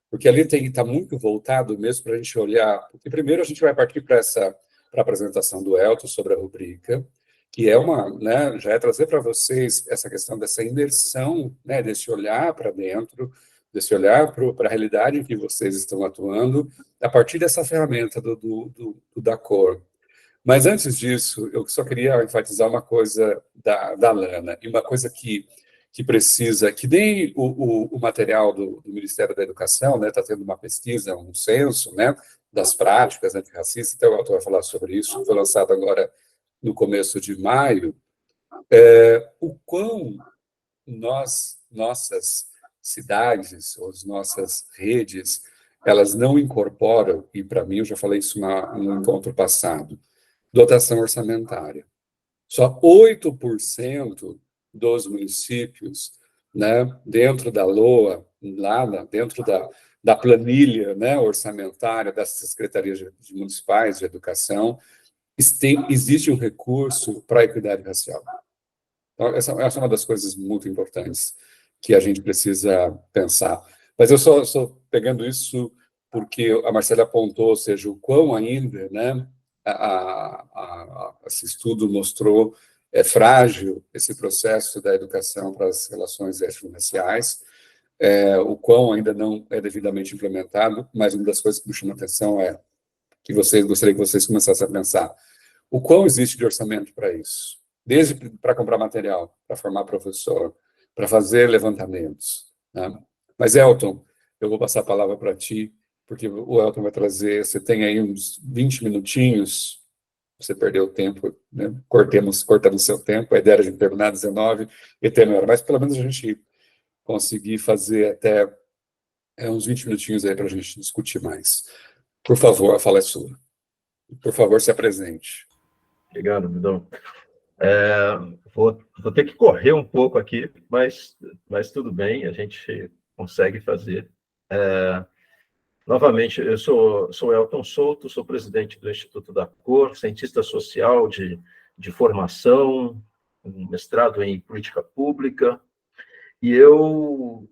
porque ali está muito voltado mesmo para a gente olhar. Porque primeiro a gente vai partir para a apresentação do Elton sobre a rubrica, que é né, já é trazer para vocês essa questão dessa imersão, né, desse olhar para dentro, desse olhar para a realidade em que vocês estão atuando, a partir dessa ferramenta da cor. Mas antes disso, eu só queria enfatizar uma coisa da Lana, e uma coisa que precisa, que nem o material do Ministério da Educação, né, está tendo uma pesquisa, um censo, né, das práticas antirracistas, então o autor vai falar sobre isso, foi lançado agora no começo de maio, o quão nossas cidades, ou as nossas redes, elas não incorporam, e para mim, eu já falei isso no encontro passado, dotação orçamentária. Só 8% dos municípios, né, dentro da LOA, dentro da planilha, né, orçamentária das secretarias municipais de educação, existe um recurso para a equidade racial. Então, essa é uma das coisas muito importantes que a gente precisa pensar. Mas eu só estou pegando isso porque a Marcela apontou, ou seja, o quão ainda, né, esse estudo mostrou frágil esse processo da educação para as relações étnico-raciais, o quão ainda não é devidamente implementado, mas uma das coisas que me chama a atenção é que gostaria que vocês começassem a pensar o quão existe de orçamento para isso, desde para comprar material, para formar professor, para fazer levantamentos, né? Mas, Elton, eu vou passar a palavra para ti, porque o Elton vai trazer, você tem aí uns 20 minutinhos, você perdeu o tempo, né? Cortando o seu tempo, a ideia era de terminar às 19 e ter melhor, mas pelo menos a gente conseguir fazer até uns 20 minutinhos aí para a gente discutir mais. Por favor, a fala é sua. Por favor, se apresente. Obrigado, Vidal. Vou ter que correr um pouco aqui, mas tudo bem, a gente consegue fazer. Novamente, eu sou Elton Souto, sou presidente do Instituto da Cor, cientista social de formação, um mestrado em política pública, e eu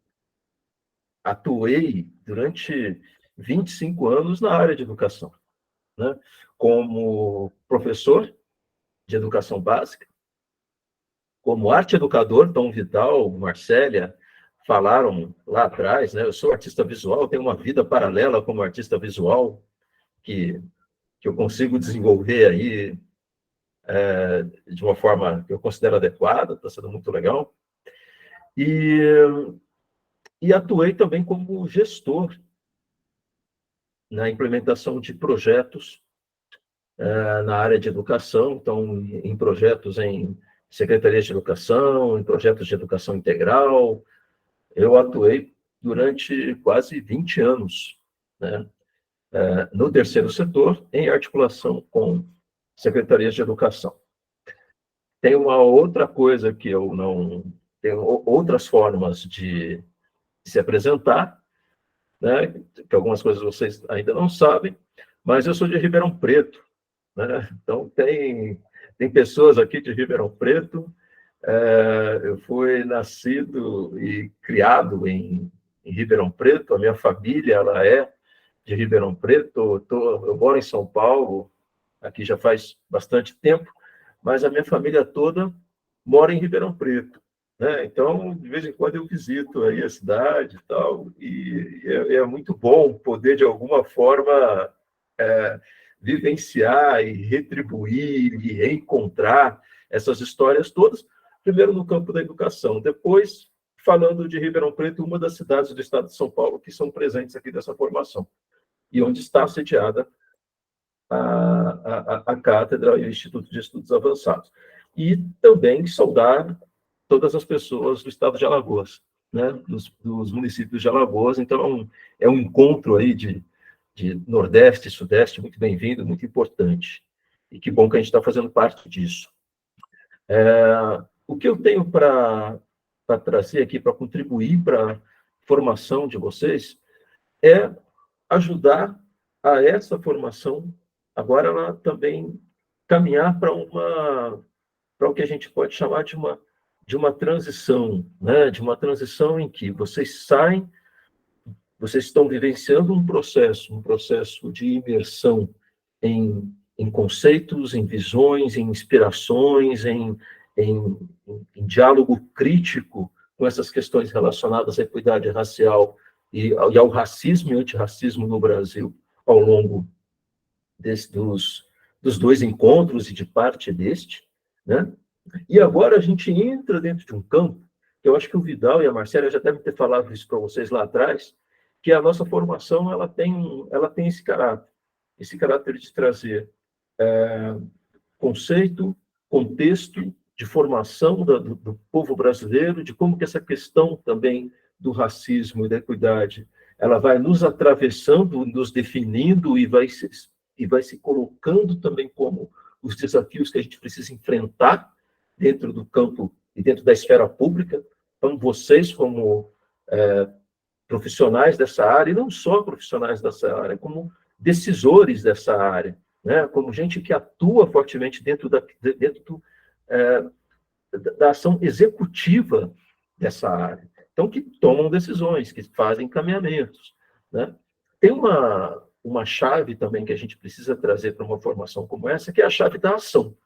atuei durante 25 anos na área de educação, né? Como professor de educação básica, como arte educador, Tom Vidal, Marcélia, falaram lá atrás, né? Eu sou artista visual, tenho uma vida paralela como artista visual, que eu consigo desenvolver aí de uma forma que eu considero adequada, está sendo muito legal. E atuei também como gestor na implementação de projetos na área de educação, então, em projetos em secretarias de educação, em projetos de educação integral. Eu atuei durante quase 20 anos, né, no terceiro setor, em articulação com secretarias de educação. Tem uma outra coisa que eu não... Tem outras formas de se apresentar, né, que algumas coisas vocês ainda não sabem, mas eu sou de Ribeirão Preto, né? Então, tem pessoas aqui de Ribeirão Preto. Eu fui nascido e criado em Ribeirão Preto, a minha família ela é de Ribeirão Preto, eu moro em São Paulo, aqui já faz bastante tempo, mas a minha família toda mora em Ribeirão Preto, né? Então, de vez em quando eu visito aí a cidade e tal, e é muito bom poder, de alguma forma, vivenciar e retribuir e reencontrar essas histórias todas, primeiro no campo da educação, depois falando de Ribeirão Preto, uma das cidades do estado de São Paulo que são presentes aqui dessa formação, e onde está sediada a Cátedra e o Instituto de Estudos Avançados. E também saudar todas as pessoas do estado de Alagoas, né, dos municípios de Alagoas. Então, é um encontro aí de Nordeste e Sudeste muito bem-vindo, muito importante. E que bom que a gente está fazendo parte disso. O que eu tenho para trazer aqui, para contribuir para a formação de vocês, é ajudar a essa formação, agora ela também caminhar para o que a gente pode chamar de uma transição, né? De uma transição em que vocês estão vivenciando um processo de imersão em conceitos, em visões, em inspirações, em diálogo crítico com essas questões relacionadas à equidade racial e ao racismo e antirracismo no Brasil, ao longo dos dois encontros e de parte deste, né? E agora a gente entra dentro de um campo, que eu acho que o Vidal e a Marcela já devem ter falado isso para vocês lá atrás, que a nossa formação ela tem esse caráter de trazer conceito, contexto de formação do povo brasileiro, de como que essa questão também do racismo e da equidade, ela vai nos atravessando, nos definindo e vai se colocando também como os desafios que a gente precisa enfrentar dentro do campo e dentro da esfera pública. Então, vocês como profissionais dessa área, e não só profissionais dessa área, como decisores dessa área, né? Como gente que atua fortemente dentro da ação executiva dessa área. Então, que tomam decisões, que fazem encaminhamentos, né? Tem uma chave também que a gente precisa trazer para uma formação como essa, que é a chave da ação,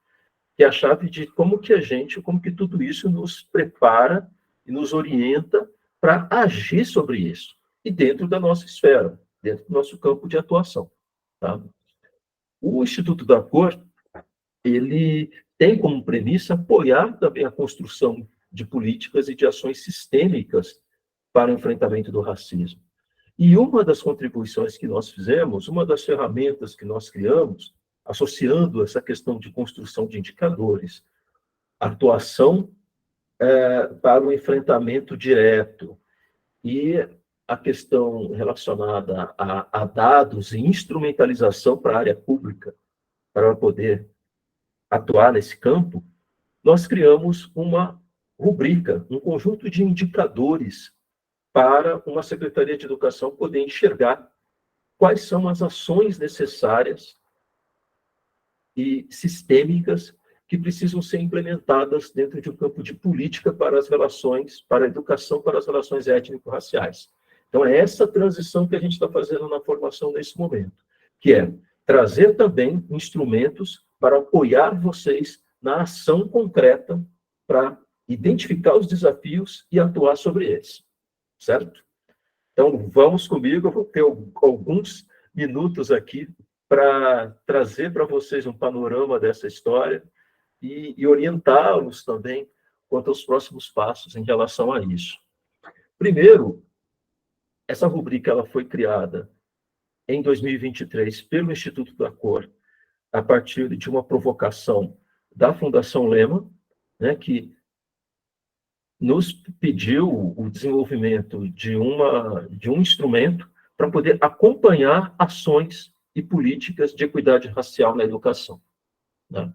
que é a chave de como que tudo isso nos prepara e nos orienta para agir sobre isso, e dentro da nossa esfera, dentro do nosso campo de atuação, tá? O Instituto da Cor, ele tem como premissa apoiar também a construção de políticas e de ações sistêmicas para o enfrentamento do racismo. E uma das contribuições que nós fizemos, uma das ferramentas que nós criamos, associando essa questão de construção de indicadores, atuação para o enfrentamento direto e a questão relacionada a dados e instrumentalização para a área pública, para poder atuar nesse campo, nós criamos uma rubrica, um conjunto de indicadores para uma Secretaria de Educação poder enxergar quais são as ações necessárias e sistêmicas que precisam ser implementadas dentro de um campo de política para as relações, para a educação, para as relações étnico-raciais. Então, é essa transição que a gente está fazendo na formação nesse momento, que é trazer também instrumentos para apoiar vocês na ação concreta para identificar os desafios e atuar sobre eles, certo? Então, vamos comigo, eu vou ter alguns minutos aqui para trazer para vocês um panorama dessa história e orientá-los também quanto aos próximos passos em relação a isso. Primeiro, essa rubrica ela foi criada em 2023 pelo Instituto da Cor a partir de uma provocação da Fundação Lema, né, que nos pediu o desenvolvimento de um instrumento para poder acompanhar ações e políticas de equidade racial na educação, né?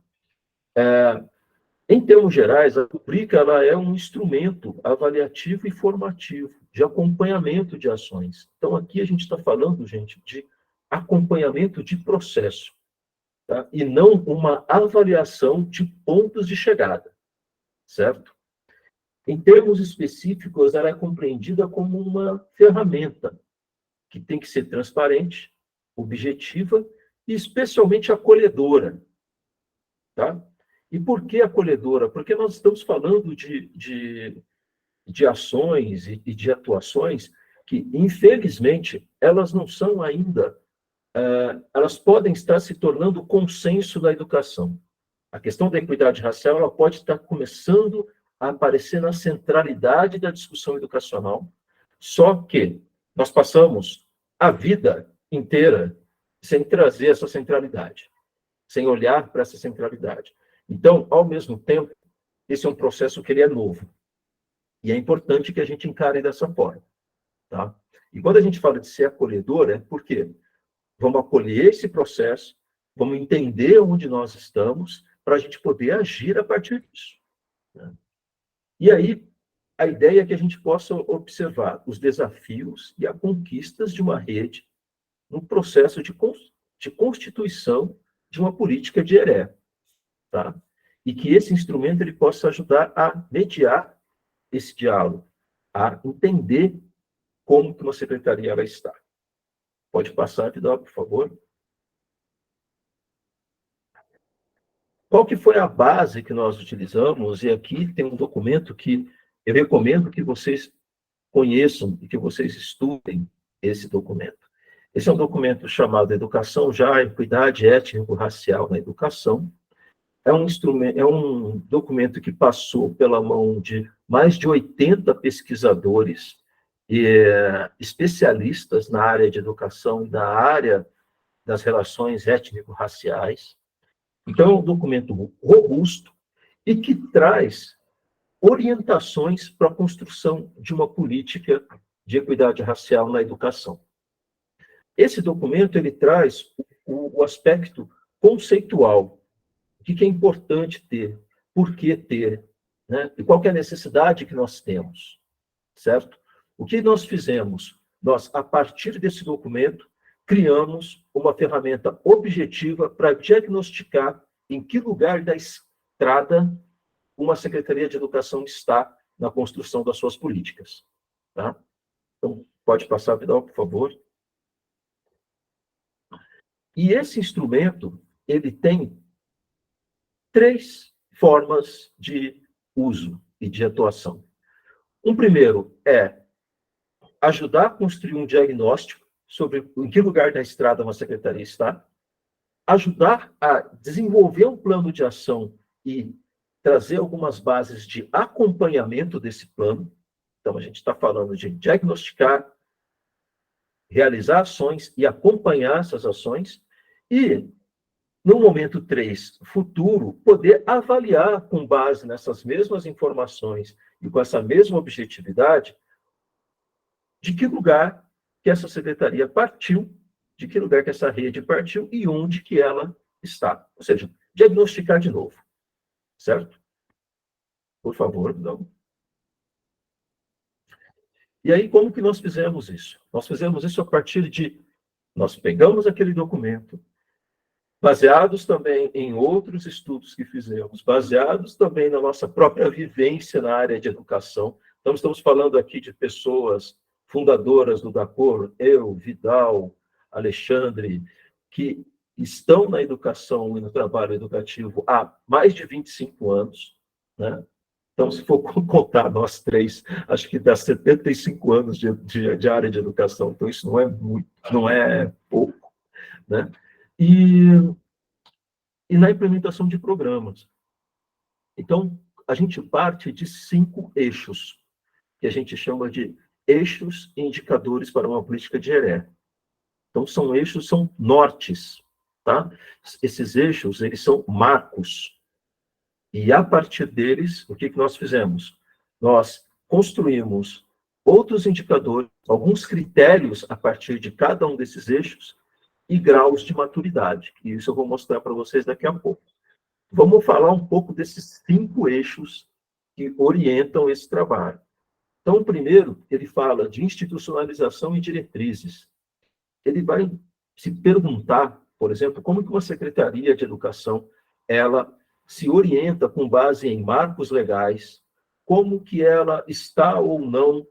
Em termos gerais, a rubrica ela é um instrumento avaliativo e formativo de acompanhamento de ações. Então, aqui a gente está falando, gente, de acompanhamento de processo, tá? E não uma avaliação de pontos de chegada, certo? Em termos específicos, ela é compreendida como uma ferramenta que tem que ser transparente, objetiva e especialmente acolhedora, tá? E por que acolhedora? Porque nós estamos falando de ações e de atuações que, infelizmente, elas não são ainda, elas podem estar se tornando consenso da educação. A questão da equidade racial ela pode estar começando a aparecer na centralidade da discussão educacional, só que nós passamos a vida inteira sem trazer essa centralidade, sem olhar para essa centralidade. Então, ao mesmo tempo, esse é um processo que ele é novo. E é importante que a gente encare dessa forma, tá? E quando a gente fala de ser acolhedor, é porque vamos acolher esse processo, vamos entender onde nós estamos, para a gente poder agir a partir disso, né? E aí, a ideia é que a gente possa observar os desafios e as conquistas de uma rede no processo de constituição de uma política de ERE, tá? E que esse instrumento ele possa ajudar a mediar esse diálogo, a entender como que uma secretaria ela está. Pode passar, Vidal, por favor. Qual que foi a base que nós utilizamos? E aqui tem um documento que eu recomendo que vocês conheçam e que vocês estudem esse documento. Esse é um documento chamado Educação Já, Equidade Étnico-Racial na Educação. É um documento que passou pela mão de mais de 80 pesquisadores e especialistas na área de educação e na área das relações étnico-raciais. Então, é um documento robusto e que traz orientações para a construção de uma política de equidade racial na educação. Esse documento ele traz o aspecto conceitual. O que é importante ter? Por que ter? Né? E qual que é a necessidade que nós temos? Certo? O que nós fizemos? Nós, a partir desse documento, criamos uma ferramenta objetiva para diagnosticar em que lugar da estrada uma Secretaria de Educação está na construção das suas políticas. Tá? Então, pode passar, Vidal, por favor. E esse instrumento, ele tem 3 formas de uso e de atuação. Um primeiro é ajudar a construir um diagnóstico sobre em que lugar da estrada uma secretaria está, ajudar a desenvolver um plano de ação e trazer algumas bases de acompanhamento desse plano. Então, a gente está falando de diagnosticar, realizar ações e acompanhar essas ações, e, no momento 3, futuro, poder avaliar, com base nessas mesmas informações e com essa mesma objetividade, de que lugar que essa secretaria partiu, de que lugar que essa rede partiu e onde que ela está. Ou seja, diagnosticar de novo. Certo? Por favor, não. E aí, como que nós fizemos isso? Nós fizemos isso a partir de... Nós pegamos aquele documento, baseados também em outros estudos que fizemos, baseados também na nossa própria vivência na área de educação. Então, estamos falando aqui de pessoas fundadoras do DACOR, eu, Vidal, Alexandre, que estão na educação e no trabalho educativo há mais de 25 anos, né? Então, se for contar nós 3, acho que dá 75 anos de área de educação. Então, isso não é muito, não é pouco, né? E na implementação de programas. Então, a gente parte de 5 eixos, que a gente chama de eixos e indicadores para uma política de ERE. Então, são eixos, são nortes, tá? Esses eixos, eles são marcos. E, a partir deles, o que nós fizemos? Nós construímos outros indicadores, alguns critérios a partir de cada um desses eixos e graus de maturidade. E isso eu vou mostrar para vocês daqui a pouco. Vamos falar um pouco desses 5 eixos que orientam esse trabalho. Então, o primeiro, ele fala de institucionalização e diretrizes. Ele vai se perguntar, por exemplo, como que uma Secretaria de Educação, ela se orienta com base em marcos legais, como que ela está ou não,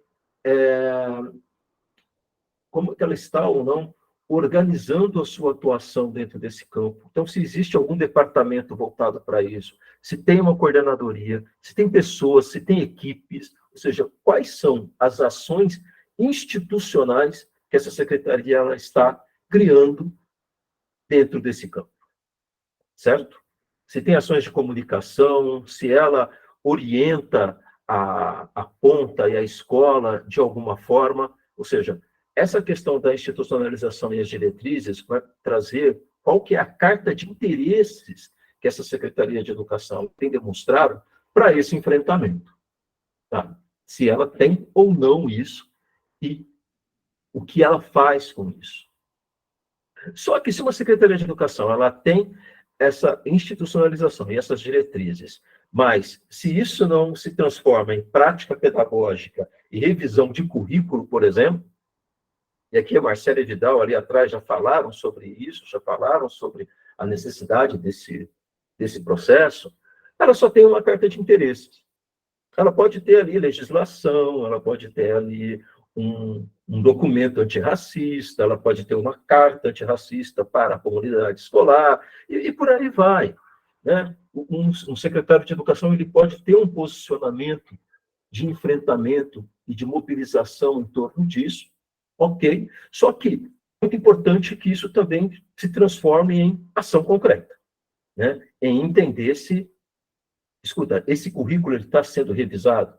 como que ela está ou não organizando a sua atuação dentro desse campo. Então, se existe algum departamento voltado para isso, se tem uma coordenadoria, se tem pessoas, se tem equipes, ou seja, quais são as ações institucionais que essa secretaria ela está criando dentro desse campo, certo? Se tem ações de comunicação, se ela orienta a ponta e a escola de alguma forma, ou seja, essa questão da institucionalização e as diretrizes vai trazer qual que é a carta de interesses que essa Secretaria de Educação tem demonstrado para esse enfrentamento. Tá? Se ela tem ou não isso e o que ela faz com isso. Só que se uma Secretaria de Educação ela tem essa institucionalização e essas diretrizes, mas se isso não se transforma em prática pedagógica e revisão de currículo, por exemplo, e aqui a Marcela e Vidal ali atrás já falaram sobre isso, já falaram sobre a necessidade desse processo, ela só tem uma carta de interesses. Ela pode ter ali legislação, ela pode ter ali um documento antirracista, ela pode ter uma carta antirracista para a comunidade escolar, e por aí vai. Né? Um secretário de educação ele pode ter um posicionamento de enfrentamento e de mobilização em torno disso, ok? Só que é muito importante que isso também se transforme em ação concreta, né? Em entender se, escuta, esse currículo está sendo revisado,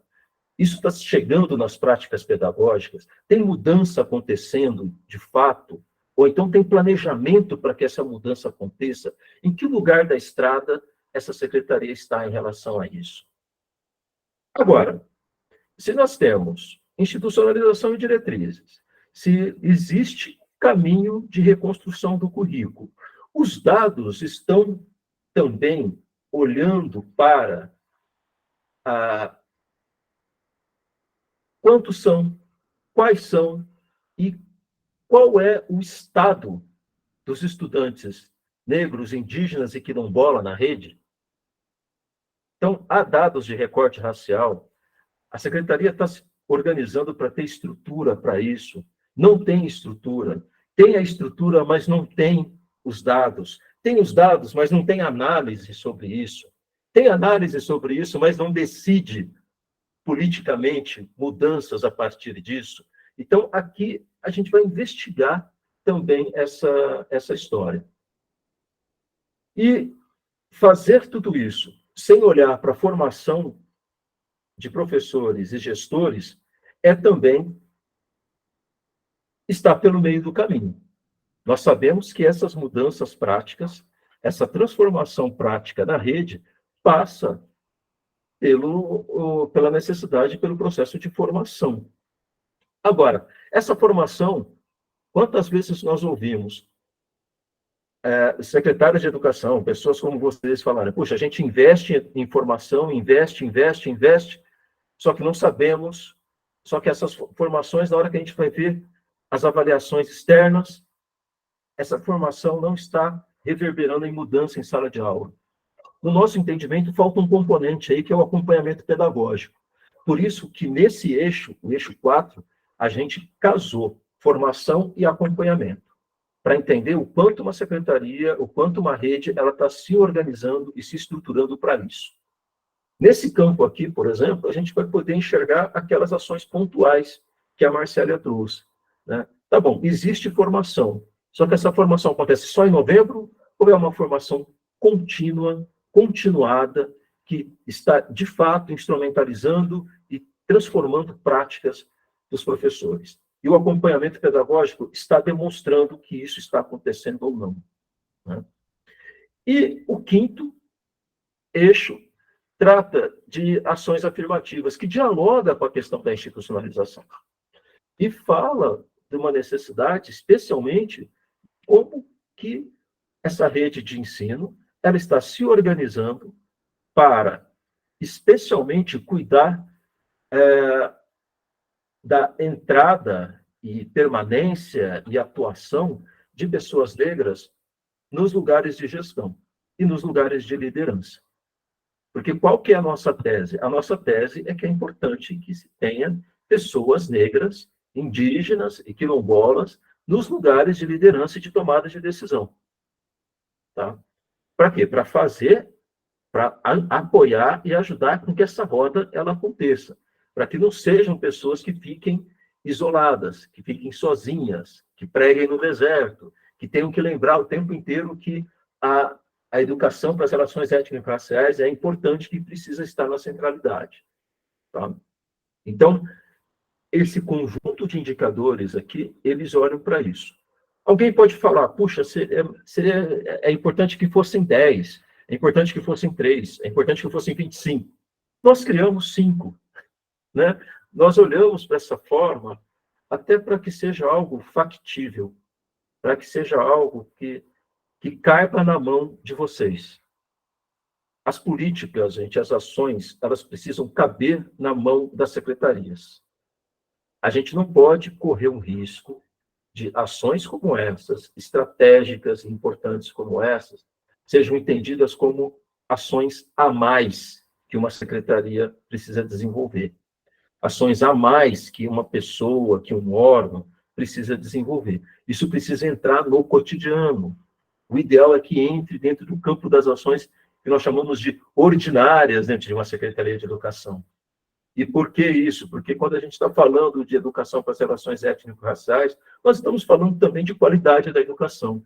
isso está chegando nas práticas pedagógicas, tem mudança acontecendo de fato, ou então tem planejamento para que essa mudança aconteça, em que lugar da estrada essa secretaria está em relação a isso? Agora, se nós temos institucionalização e diretrizes, se existe caminho de reconstrução do currículo, os dados estão também olhando para quantos são, quais são e qual é o estado dos estudantes negros, indígenas e quilombola na rede. Então, há dados de recorte racial, a secretaria está se organizando para ter estrutura para isso, não tem estrutura, tem a estrutura, mas não tem os dados, tem os dados, mas não tem análise sobre isso, tem análise sobre isso, mas não decide politicamente mudanças a partir disso. Então, aqui a gente vai investigar também essa história. E fazer tudo isso sem olhar para a formação de professores e gestores é também estar pelo meio do caminho. Nós sabemos que essas mudanças práticas, essa transformação prática na rede, passa pela necessidade, pelo processo de formação. Agora, essa formação, quantas vezes nós ouvimos secretários de educação, pessoas como vocês falarem, puxa, a gente investe em formação, investe, só que não sabemos, só que essas formações, na hora que a gente vai ver as avaliações externas, essa formação não está reverberando em mudança em sala de aula. No nosso entendimento, falta um componente aí, que é o acompanhamento pedagógico. Por isso que nesse eixo, o eixo 4, a gente casou formação e acompanhamento, para entender o quanto uma secretaria, o quanto uma rede, ela está se organizando e se estruturando para isso. Nesse campo aqui, por exemplo, a gente vai poder enxergar aquelas ações pontuais que a Marcélia trouxe. Né? Tá bom, existe formação, só que essa formação acontece só em novembro ou é uma formação contínua, continuada, que está, de fato, instrumentalizando e transformando práticas dos professores? E o acompanhamento pedagógico está demonstrando que isso está acontecendo ou não. né? E o quinto eixo trata de ações afirmativas, que dialoga com a questão da institucionalização. E fala de uma necessidade, especialmente, como que essa rede de ensino ela está se organizando para, especialmente, cuidar da entrada e permanência e atuação de pessoas negras nos lugares de gestão e nos lugares de liderança. Porque qual que é a nossa tese? A nossa tese é que é importante que se tenha pessoas negras, indígenas e quilombolas nos lugares de liderança e de tomada de decisão. Tá? Para quê? Para fazer, para apoiar e ajudar com que essa roda ela aconteça. Para que não sejam pessoas que fiquem isoladas, que fiquem sozinhas, que preguem no deserto, que tenham que lembrar o tempo inteiro que a educação para as relações étnico-raciais é importante, que precisa estar na centralidade. Tá? Então, esse conjunto de indicadores aqui, eles olham para isso. Alguém pode falar, puxa, é importante que fossem 10, é importante que fossem 3, é importante que fossem 25. Nós criamos 5. Né? Nós olhamos para essa forma até para que seja algo factível, para que seja algo que caiba na mão de vocês. As políticas, gente, as ações, elas precisam caber na mão das secretarias. A gente não pode correr um risco de ações como essas, estratégicas e importantes como essas, sejam entendidas como ações a mais que uma secretaria precisa desenvolver. Ações a mais que uma pessoa, que um órgão precisa desenvolver. Isso precisa entrar no cotidiano. O ideal é que entre dentro do campo das ações que nós chamamos de ordinárias dentro de uma Secretaria de Educação. E por que isso? Porque quando a gente está falando de educação para as relações étnico-raciais, nós estamos falando também de qualidade da educação.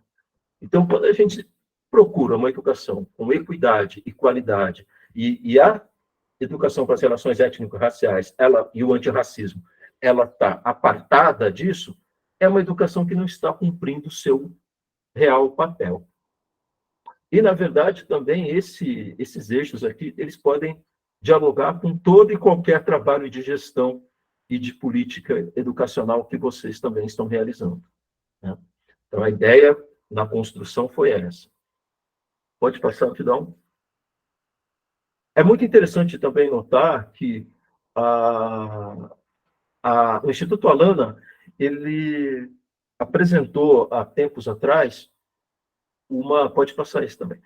Então, quando a gente procura uma educação com equidade e qualidade, e a educação para as relações étnico-raciais e o antirracismo, ela está apartada disso, é uma educação que não está cumprindo o seu real papel. E, na verdade, também esses eixos aqui, eles podem dialogar com todo e qualquer trabalho de gestão e de política educacional que vocês também estão realizando. Né? Então, a ideia na construção foi essa. Pode passar, Fidão? É muito interessante também notar que o Instituto Alana, ele apresentou, há tempos atrás, pode passar isso também,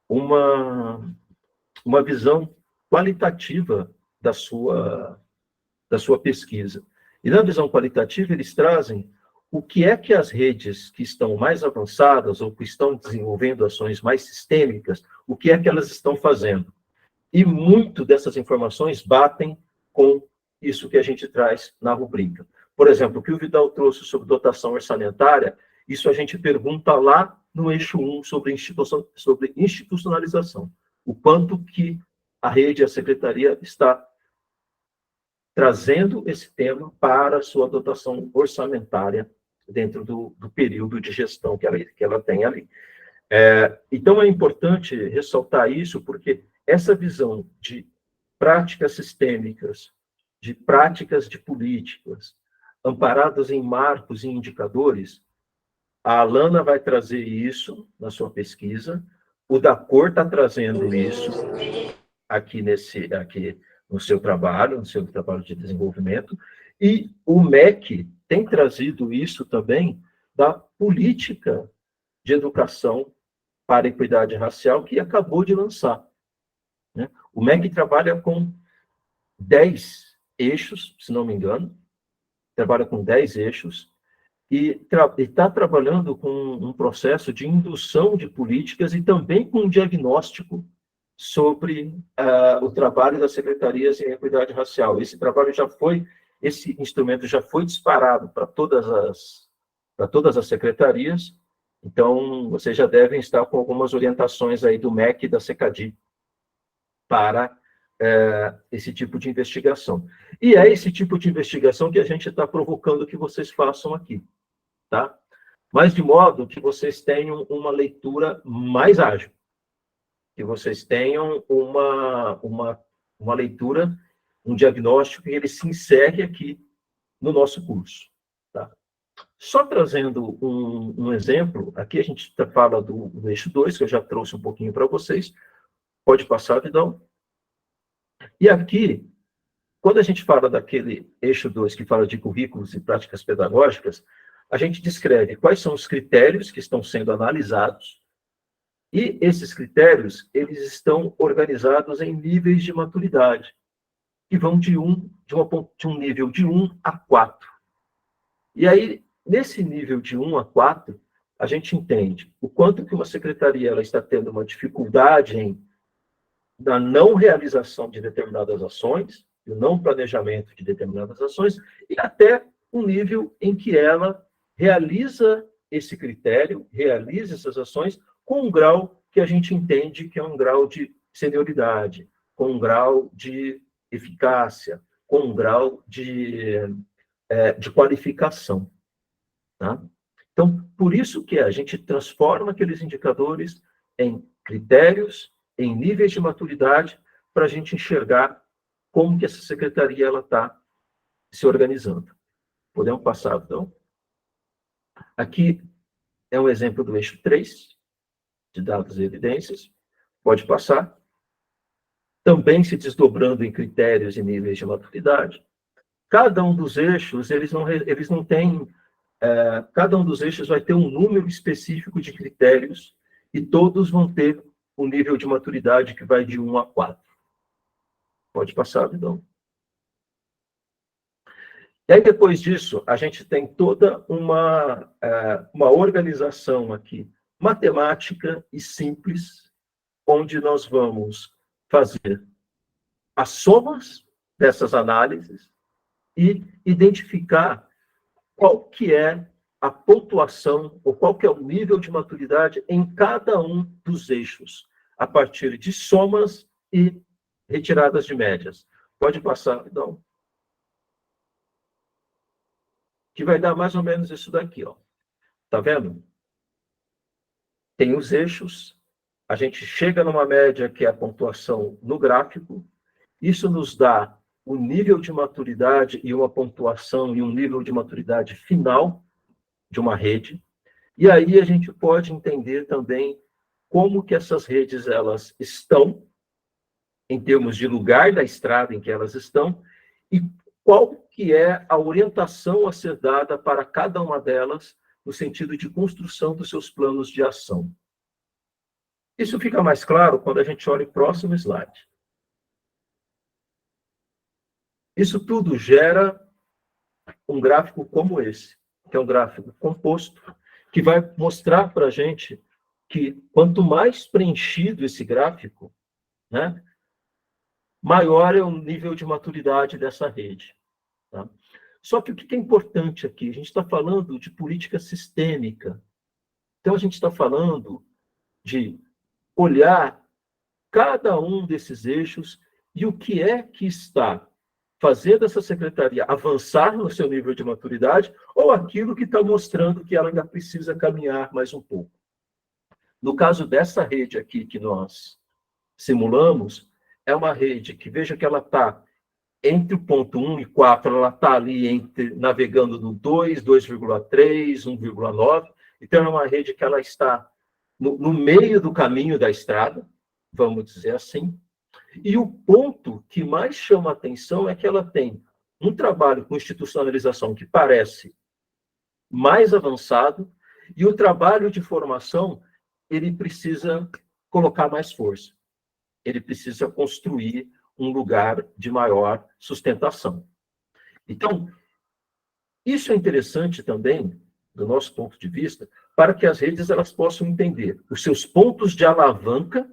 uma visão qualitativa da sua pesquisa. E na visão qualitativa, eles trazem o que é que as redes que estão mais avançadas ou que estão desenvolvendo ações mais sistêmicas, o que é que elas estão fazendo. E muito dessas informações batem com isso que a gente traz na rubrica. Por exemplo, o que o Vidal trouxe sobre dotação orçamentária, isso a gente pergunta lá no eixo 1 sobre institucionalização. O quanto que a rede, a secretaria, está trazendo esse tema para a sua dotação orçamentária dentro do período de gestão que ela tem ali. Então, é importante ressaltar isso, porque essa visão de práticas sistêmicas, de práticas de políticas, amparadas em marcos e indicadores, a Alana vai trazer isso na sua pesquisa, o Dacor está trazendo isso aqui no seu trabalho de desenvolvimento, e o MEC tem trazido isso também da política de educação para a equidade racial, que acabou de lançar. Né? O MEC trabalha com 10 eixos, se não me engano, trabalha com 10 eixos, e está trabalhando com um processo de indução de políticas e também com um diagnóstico sobre o trabalho das secretarias em equidade racial. Esse instrumento já foi disparado para todas as secretarias, então vocês já devem estar com algumas orientações aí do MEC e da SECADI para esse tipo de investigação. E é esse tipo de investigação que a gente está provocando que vocês façam aqui, tá? mas de modo que vocês tenham uma leitura mais ágil, que vocês tenham uma leitura, um diagnóstico, e ele se insere aqui no nosso curso. Tá? Só trazendo um exemplo, aqui a gente fala do eixo 2, que eu já trouxe um pouquinho para vocês. Pode passar, Vidal. E aqui, quando a gente fala daquele eixo 2, que fala de currículos e práticas pedagógicas, a gente descreve quais são os critérios que estão sendo analisados, e esses critérios, eles estão organizados em níveis de maturidade, que vão de um nível de 1 a 4. E aí, nesse nível de 1 a 4, a gente entende o quanto que uma secretaria ela está tendo uma dificuldade na não realização de determinadas ações, o não planejamento de determinadas ações, e até um nível em que ela realiza esse critério, realiza essas ações com um grau que a gente entende que é um grau de senioridade, com um grau de eficácia, com um grau de qualificação. Tá? Então, por isso que a gente transforma aqueles indicadores em critérios, em níveis de maturidade, para a gente enxergar como que essa secretaria está se organizando. Podemos passar, então? Aqui é um exemplo do eixo 3, de dados e evidências. Pode passar. Também se desdobrando em critérios e níveis de maturidade. Cada um dos eixos, eles não têm... cada um dos eixos vai ter um número específico de critérios e todos vão ter um nível de maturidade que vai de 1 a 4. Pode passar, Vidal. E aí, depois disso, a gente tem toda uma organização aqui, matemática e simples, onde nós vamos fazer as somas dessas análises e identificar qual que é a pontuação, ou qual que é o nível de maturidade em cada um dos eixos, a partir de somas e retiradas de médias. Pode passar, então. Que vai dar mais ou menos isso daqui, ó. Tá vendo? Tem os eixos, a gente chega numa média que é a pontuação no gráfico, isso nos dá o nível de maturidade e uma pontuação e um nível de maturidade final de uma rede. E aí a gente pode entender também como que essas redes elas estão, em termos de lugar da estrada em que elas estão, e qual que é a orientação a ser dada para cada uma delas no sentido de construção dos seus planos de ação. Isso fica mais claro quando a gente olha o próximo slide. Isso tudo gera um gráfico como esse, que é um gráfico composto, que vai mostrar para a gente que quanto mais preenchido esse gráfico, né, maior é o nível de maturidade dessa rede. Tá? Só que o que é importante aqui? A gente está falando de política sistêmica. Então, a gente está falando de olhar cada um desses eixos e o que é que está fazendo essa secretaria avançar no seu nível de maturidade ou aquilo que está mostrando que ela ainda precisa caminhar mais um pouco. No caso dessa rede aqui que nós simulamos, é uma rede que, veja que ela está entre o ponto 1 e 4, ela está ali navegando no 2, 2,3, 1,9. Então, é uma rede que ela está no meio do caminho da estrada, vamos dizer assim. E o ponto que mais chama a atenção é que ela tem um trabalho com institucionalização que parece mais avançado e o trabalho de formação, ele precisa colocar mais força. Ele precisa construir um lugar de maior sustentação. Então, isso é interessante também, do nosso ponto de vista, para que as redes elas possam entender os seus pontos de alavanca,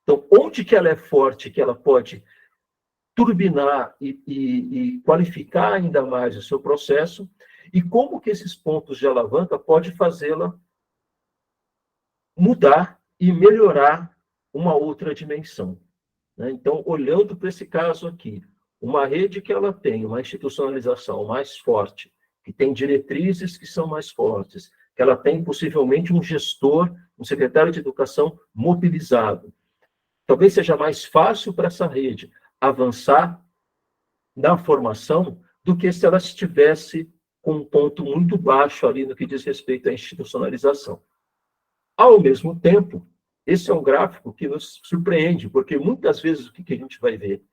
então, onde que ela é forte, que ela pode turbinar e qualificar ainda mais o seu processo, e como que esses pontos de alavanca pode fazê-la mudar e melhorar uma outra dimensão. Então, olhando para esse caso aqui, uma rede que ela tem uma institucionalização mais forte, que tem diretrizes que são mais fortes, que ela tem possivelmente um gestor, um secretário de educação mobilizado. Talvez seja mais fácil para essa rede avançar na formação do que se ela estivesse com um ponto muito baixo ali no que diz respeito à institucionalização. Ao mesmo tempo, esse é um gráfico que nos surpreende, porque muitas vezes o que a gente vai ver?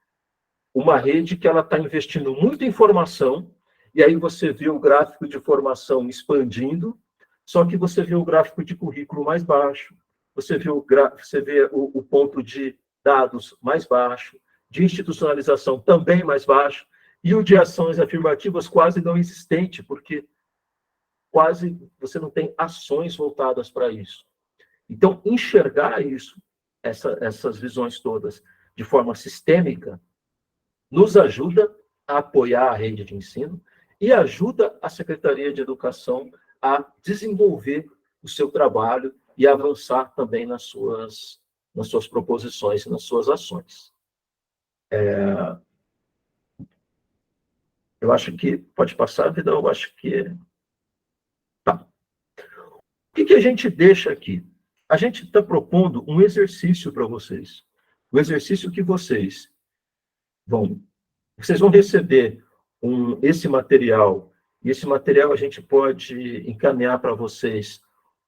Uma rede que ela está investindo muito em formação, e aí você vê o gráfico de formação expandindo, só que você vê o gráfico de currículo mais baixo, você vê o ponto de dados mais baixo, de institucionalização também mais baixo, e o de ações afirmativas quase não existente, porque quase você não tem ações voltadas para isso. Então, enxergar isso, essas visões todas, de forma sistêmica, nos ajuda a apoiar a rede de ensino e ajuda a Secretaria de Educação a desenvolver o seu trabalho e avançar também nas suas proposições e nas suas ações. Eu acho que... Pode passar, Vidal? Eu acho que... Tá. O que a gente deixa aqui? A gente está propondo um exercício para vocês. O exercício que vocês vão receber esse material, e esse material a gente pode encaminhar para vocês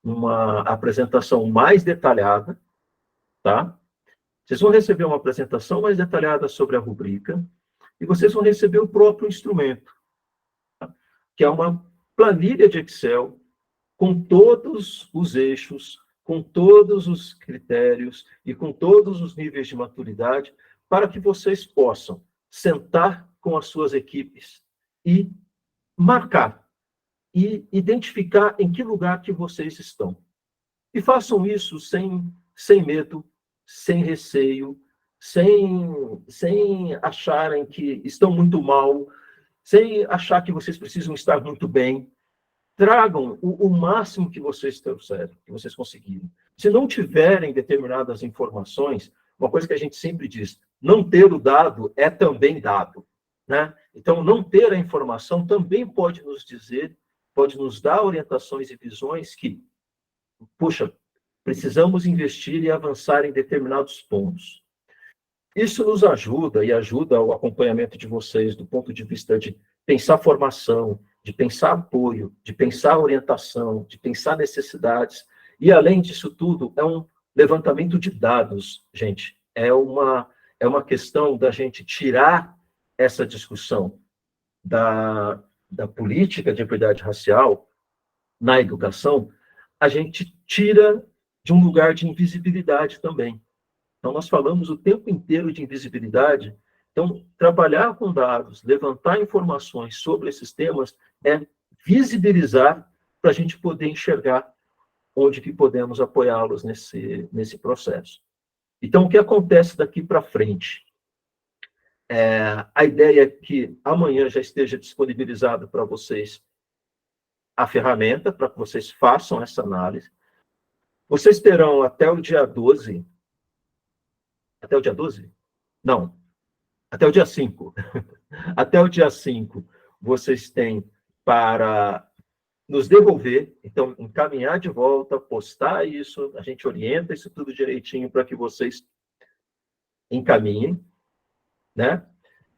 uma apresentação mais detalhada, tá? Vocês vão receber uma apresentação mais detalhada sobre a rubrica, e vocês vão receber o próprio instrumento, tá? Que é uma planilha de Excel com todos os eixos, com todos os critérios e com todos os níveis de maturidade, para que vocês possam sentar com as suas equipes e marcar, e identificar em que lugar que vocês estão. E façam isso sem medo, sem receio, sem acharem que estão muito mal, sem achar que vocês precisam estar muito bem. Tragam o máximo que vocês trouxerem, que vocês conseguirem. Se não tiverem determinadas informações, uma coisa que a gente sempre diz, não ter o dado é também dado, né? Então, não ter a informação também pode nos dizer, pode nos dar orientações e visões que, puxa, precisamos investir e avançar em determinados pontos. Isso nos ajuda e ajuda o acompanhamento de vocês do ponto de vista de pensar formação, de pensar apoio, de pensar orientação, de pensar necessidades. E, além disso tudo, é um levantamento de dados, gente. É uma questão da gente tirar essa discussão da política de equidade racial na educação, a gente tira de um lugar de invisibilidade também. Então, nós falamos o tempo inteiro de invisibilidade. Então, trabalhar com dados, levantar informações sobre esses temas é visibilizar para a gente poder enxergar onde que podemos apoiá-los nesse processo. Então, o que acontece daqui para frente? A ideia é que amanhã já esteja disponibilizado para vocês a ferramenta, para que vocês façam essa análise. Vocês terão até o dia 12... Até o dia 12? Não. Até o dia 5. Até o dia 5, vocês têm para nos devolver, então, encaminhar de volta, postar isso, a gente orienta isso tudo direitinho para que vocês encaminhem, né?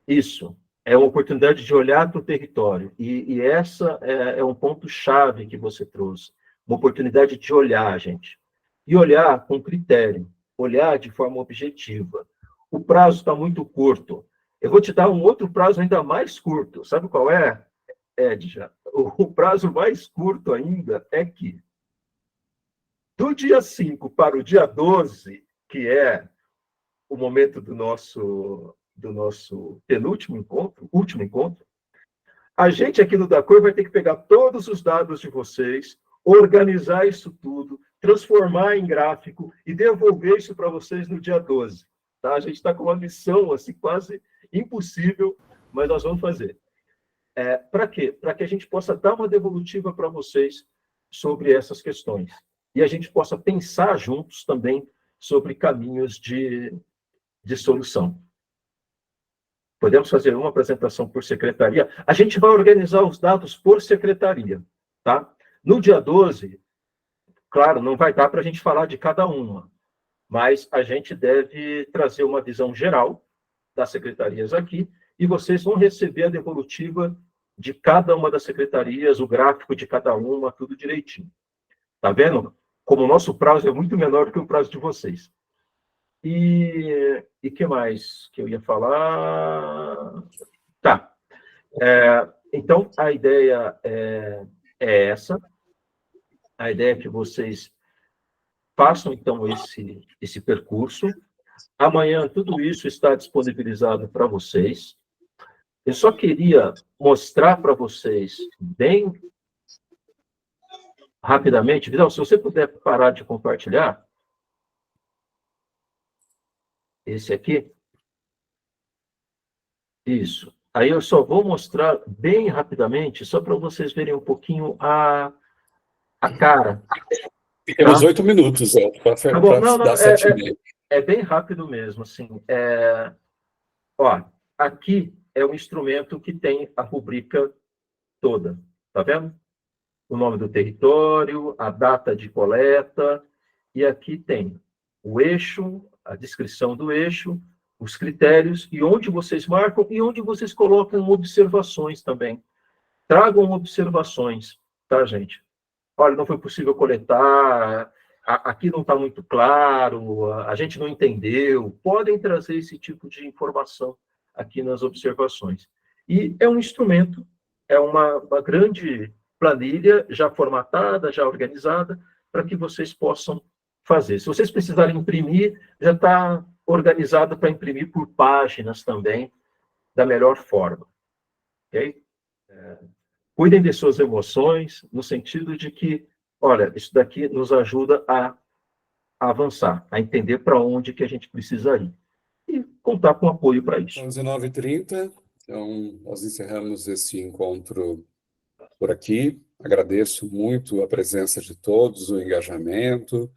Isso é uma oportunidade de olhar para o território, e essa é um ponto-chave que você trouxe, uma oportunidade de olhar, gente, e olhar com critério, olhar de forma objetiva. O prazo está muito curto. Eu vou te dar um outro prazo ainda mais curto. Sabe qual é, Edja? O prazo mais curto ainda é que, do dia 5 para o dia 12, que é o momento do nosso penúltimo encontro, último encontro, a gente aqui no DACOR vai ter que pegar todos os dados de vocês, organizar isso tudo, transformar em gráfico e devolver isso para vocês no dia 12. Tá? A gente está com uma missão assim, quase impossível, mas nós vamos fazer. Para quê? Para que a gente possa dar uma devolutiva para vocês sobre essas questões. E a gente possa pensar juntos também sobre caminhos de solução. Podemos fazer uma apresentação por secretaria. A gente vai organizar os dados por secretaria, tá? No dia 12, claro, não vai dar para a gente falar de cada uma, mas a gente deve trazer uma visão geral das secretarias aqui, e vocês vão receber a devolutiva de cada uma das secretarias, o gráfico de cada uma, tudo direitinho. Tá vendo? Como o nosso prazo é muito menor do que o prazo de vocês. E que mais que eu ia falar? Tá. Então, a ideia é essa. A ideia é que vocês façam, então, esse percurso. Amanhã, tudo isso está disponibilizado para vocês. Eu só queria mostrar para vocês, bem rapidamente, Vidal, se você puder parar de compartilhar, esse aqui. Isso. Aí eu só vou mostrar bem rapidamente, só para vocês verem um pouquinho a cara. Temos 8 minutos, para dar 7h30. É bem rápido mesmo, assim. Ó, aqui é o instrumento que tem a rubrica toda, tá vendo? O nome do território, a data de coleta, e aqui tem o eixo, a descrição do eixo, os critérios, e onde vocês marcam, e onde vocês colocam observações também. Tragam observações, tá, gente? Olha, não foi possível coletar, aqui não está muito claro, a gente não entendeu. Podem trazer esse tipo de informação aqui nas observações. E é um instrumento, é uma grande planilha já formatada, já organizada, para que vocês possam fazer. Se vocês precisarem imprimir, já está organizado para imprimir por páginas também, da melhor forma. Ok? Cuidem de suas emoções, no sentido de que, olha, isso daqui nos ajuda a avançar, a entender para onde que a gente precisa ir. E contar com apoio para isso. São 19h30, então nós encerramos esse encontro por aqui. Agradeço muito a presença de todos, o engajamento,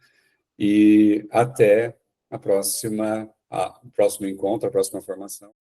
e até o próximo encontro, a próxima formação.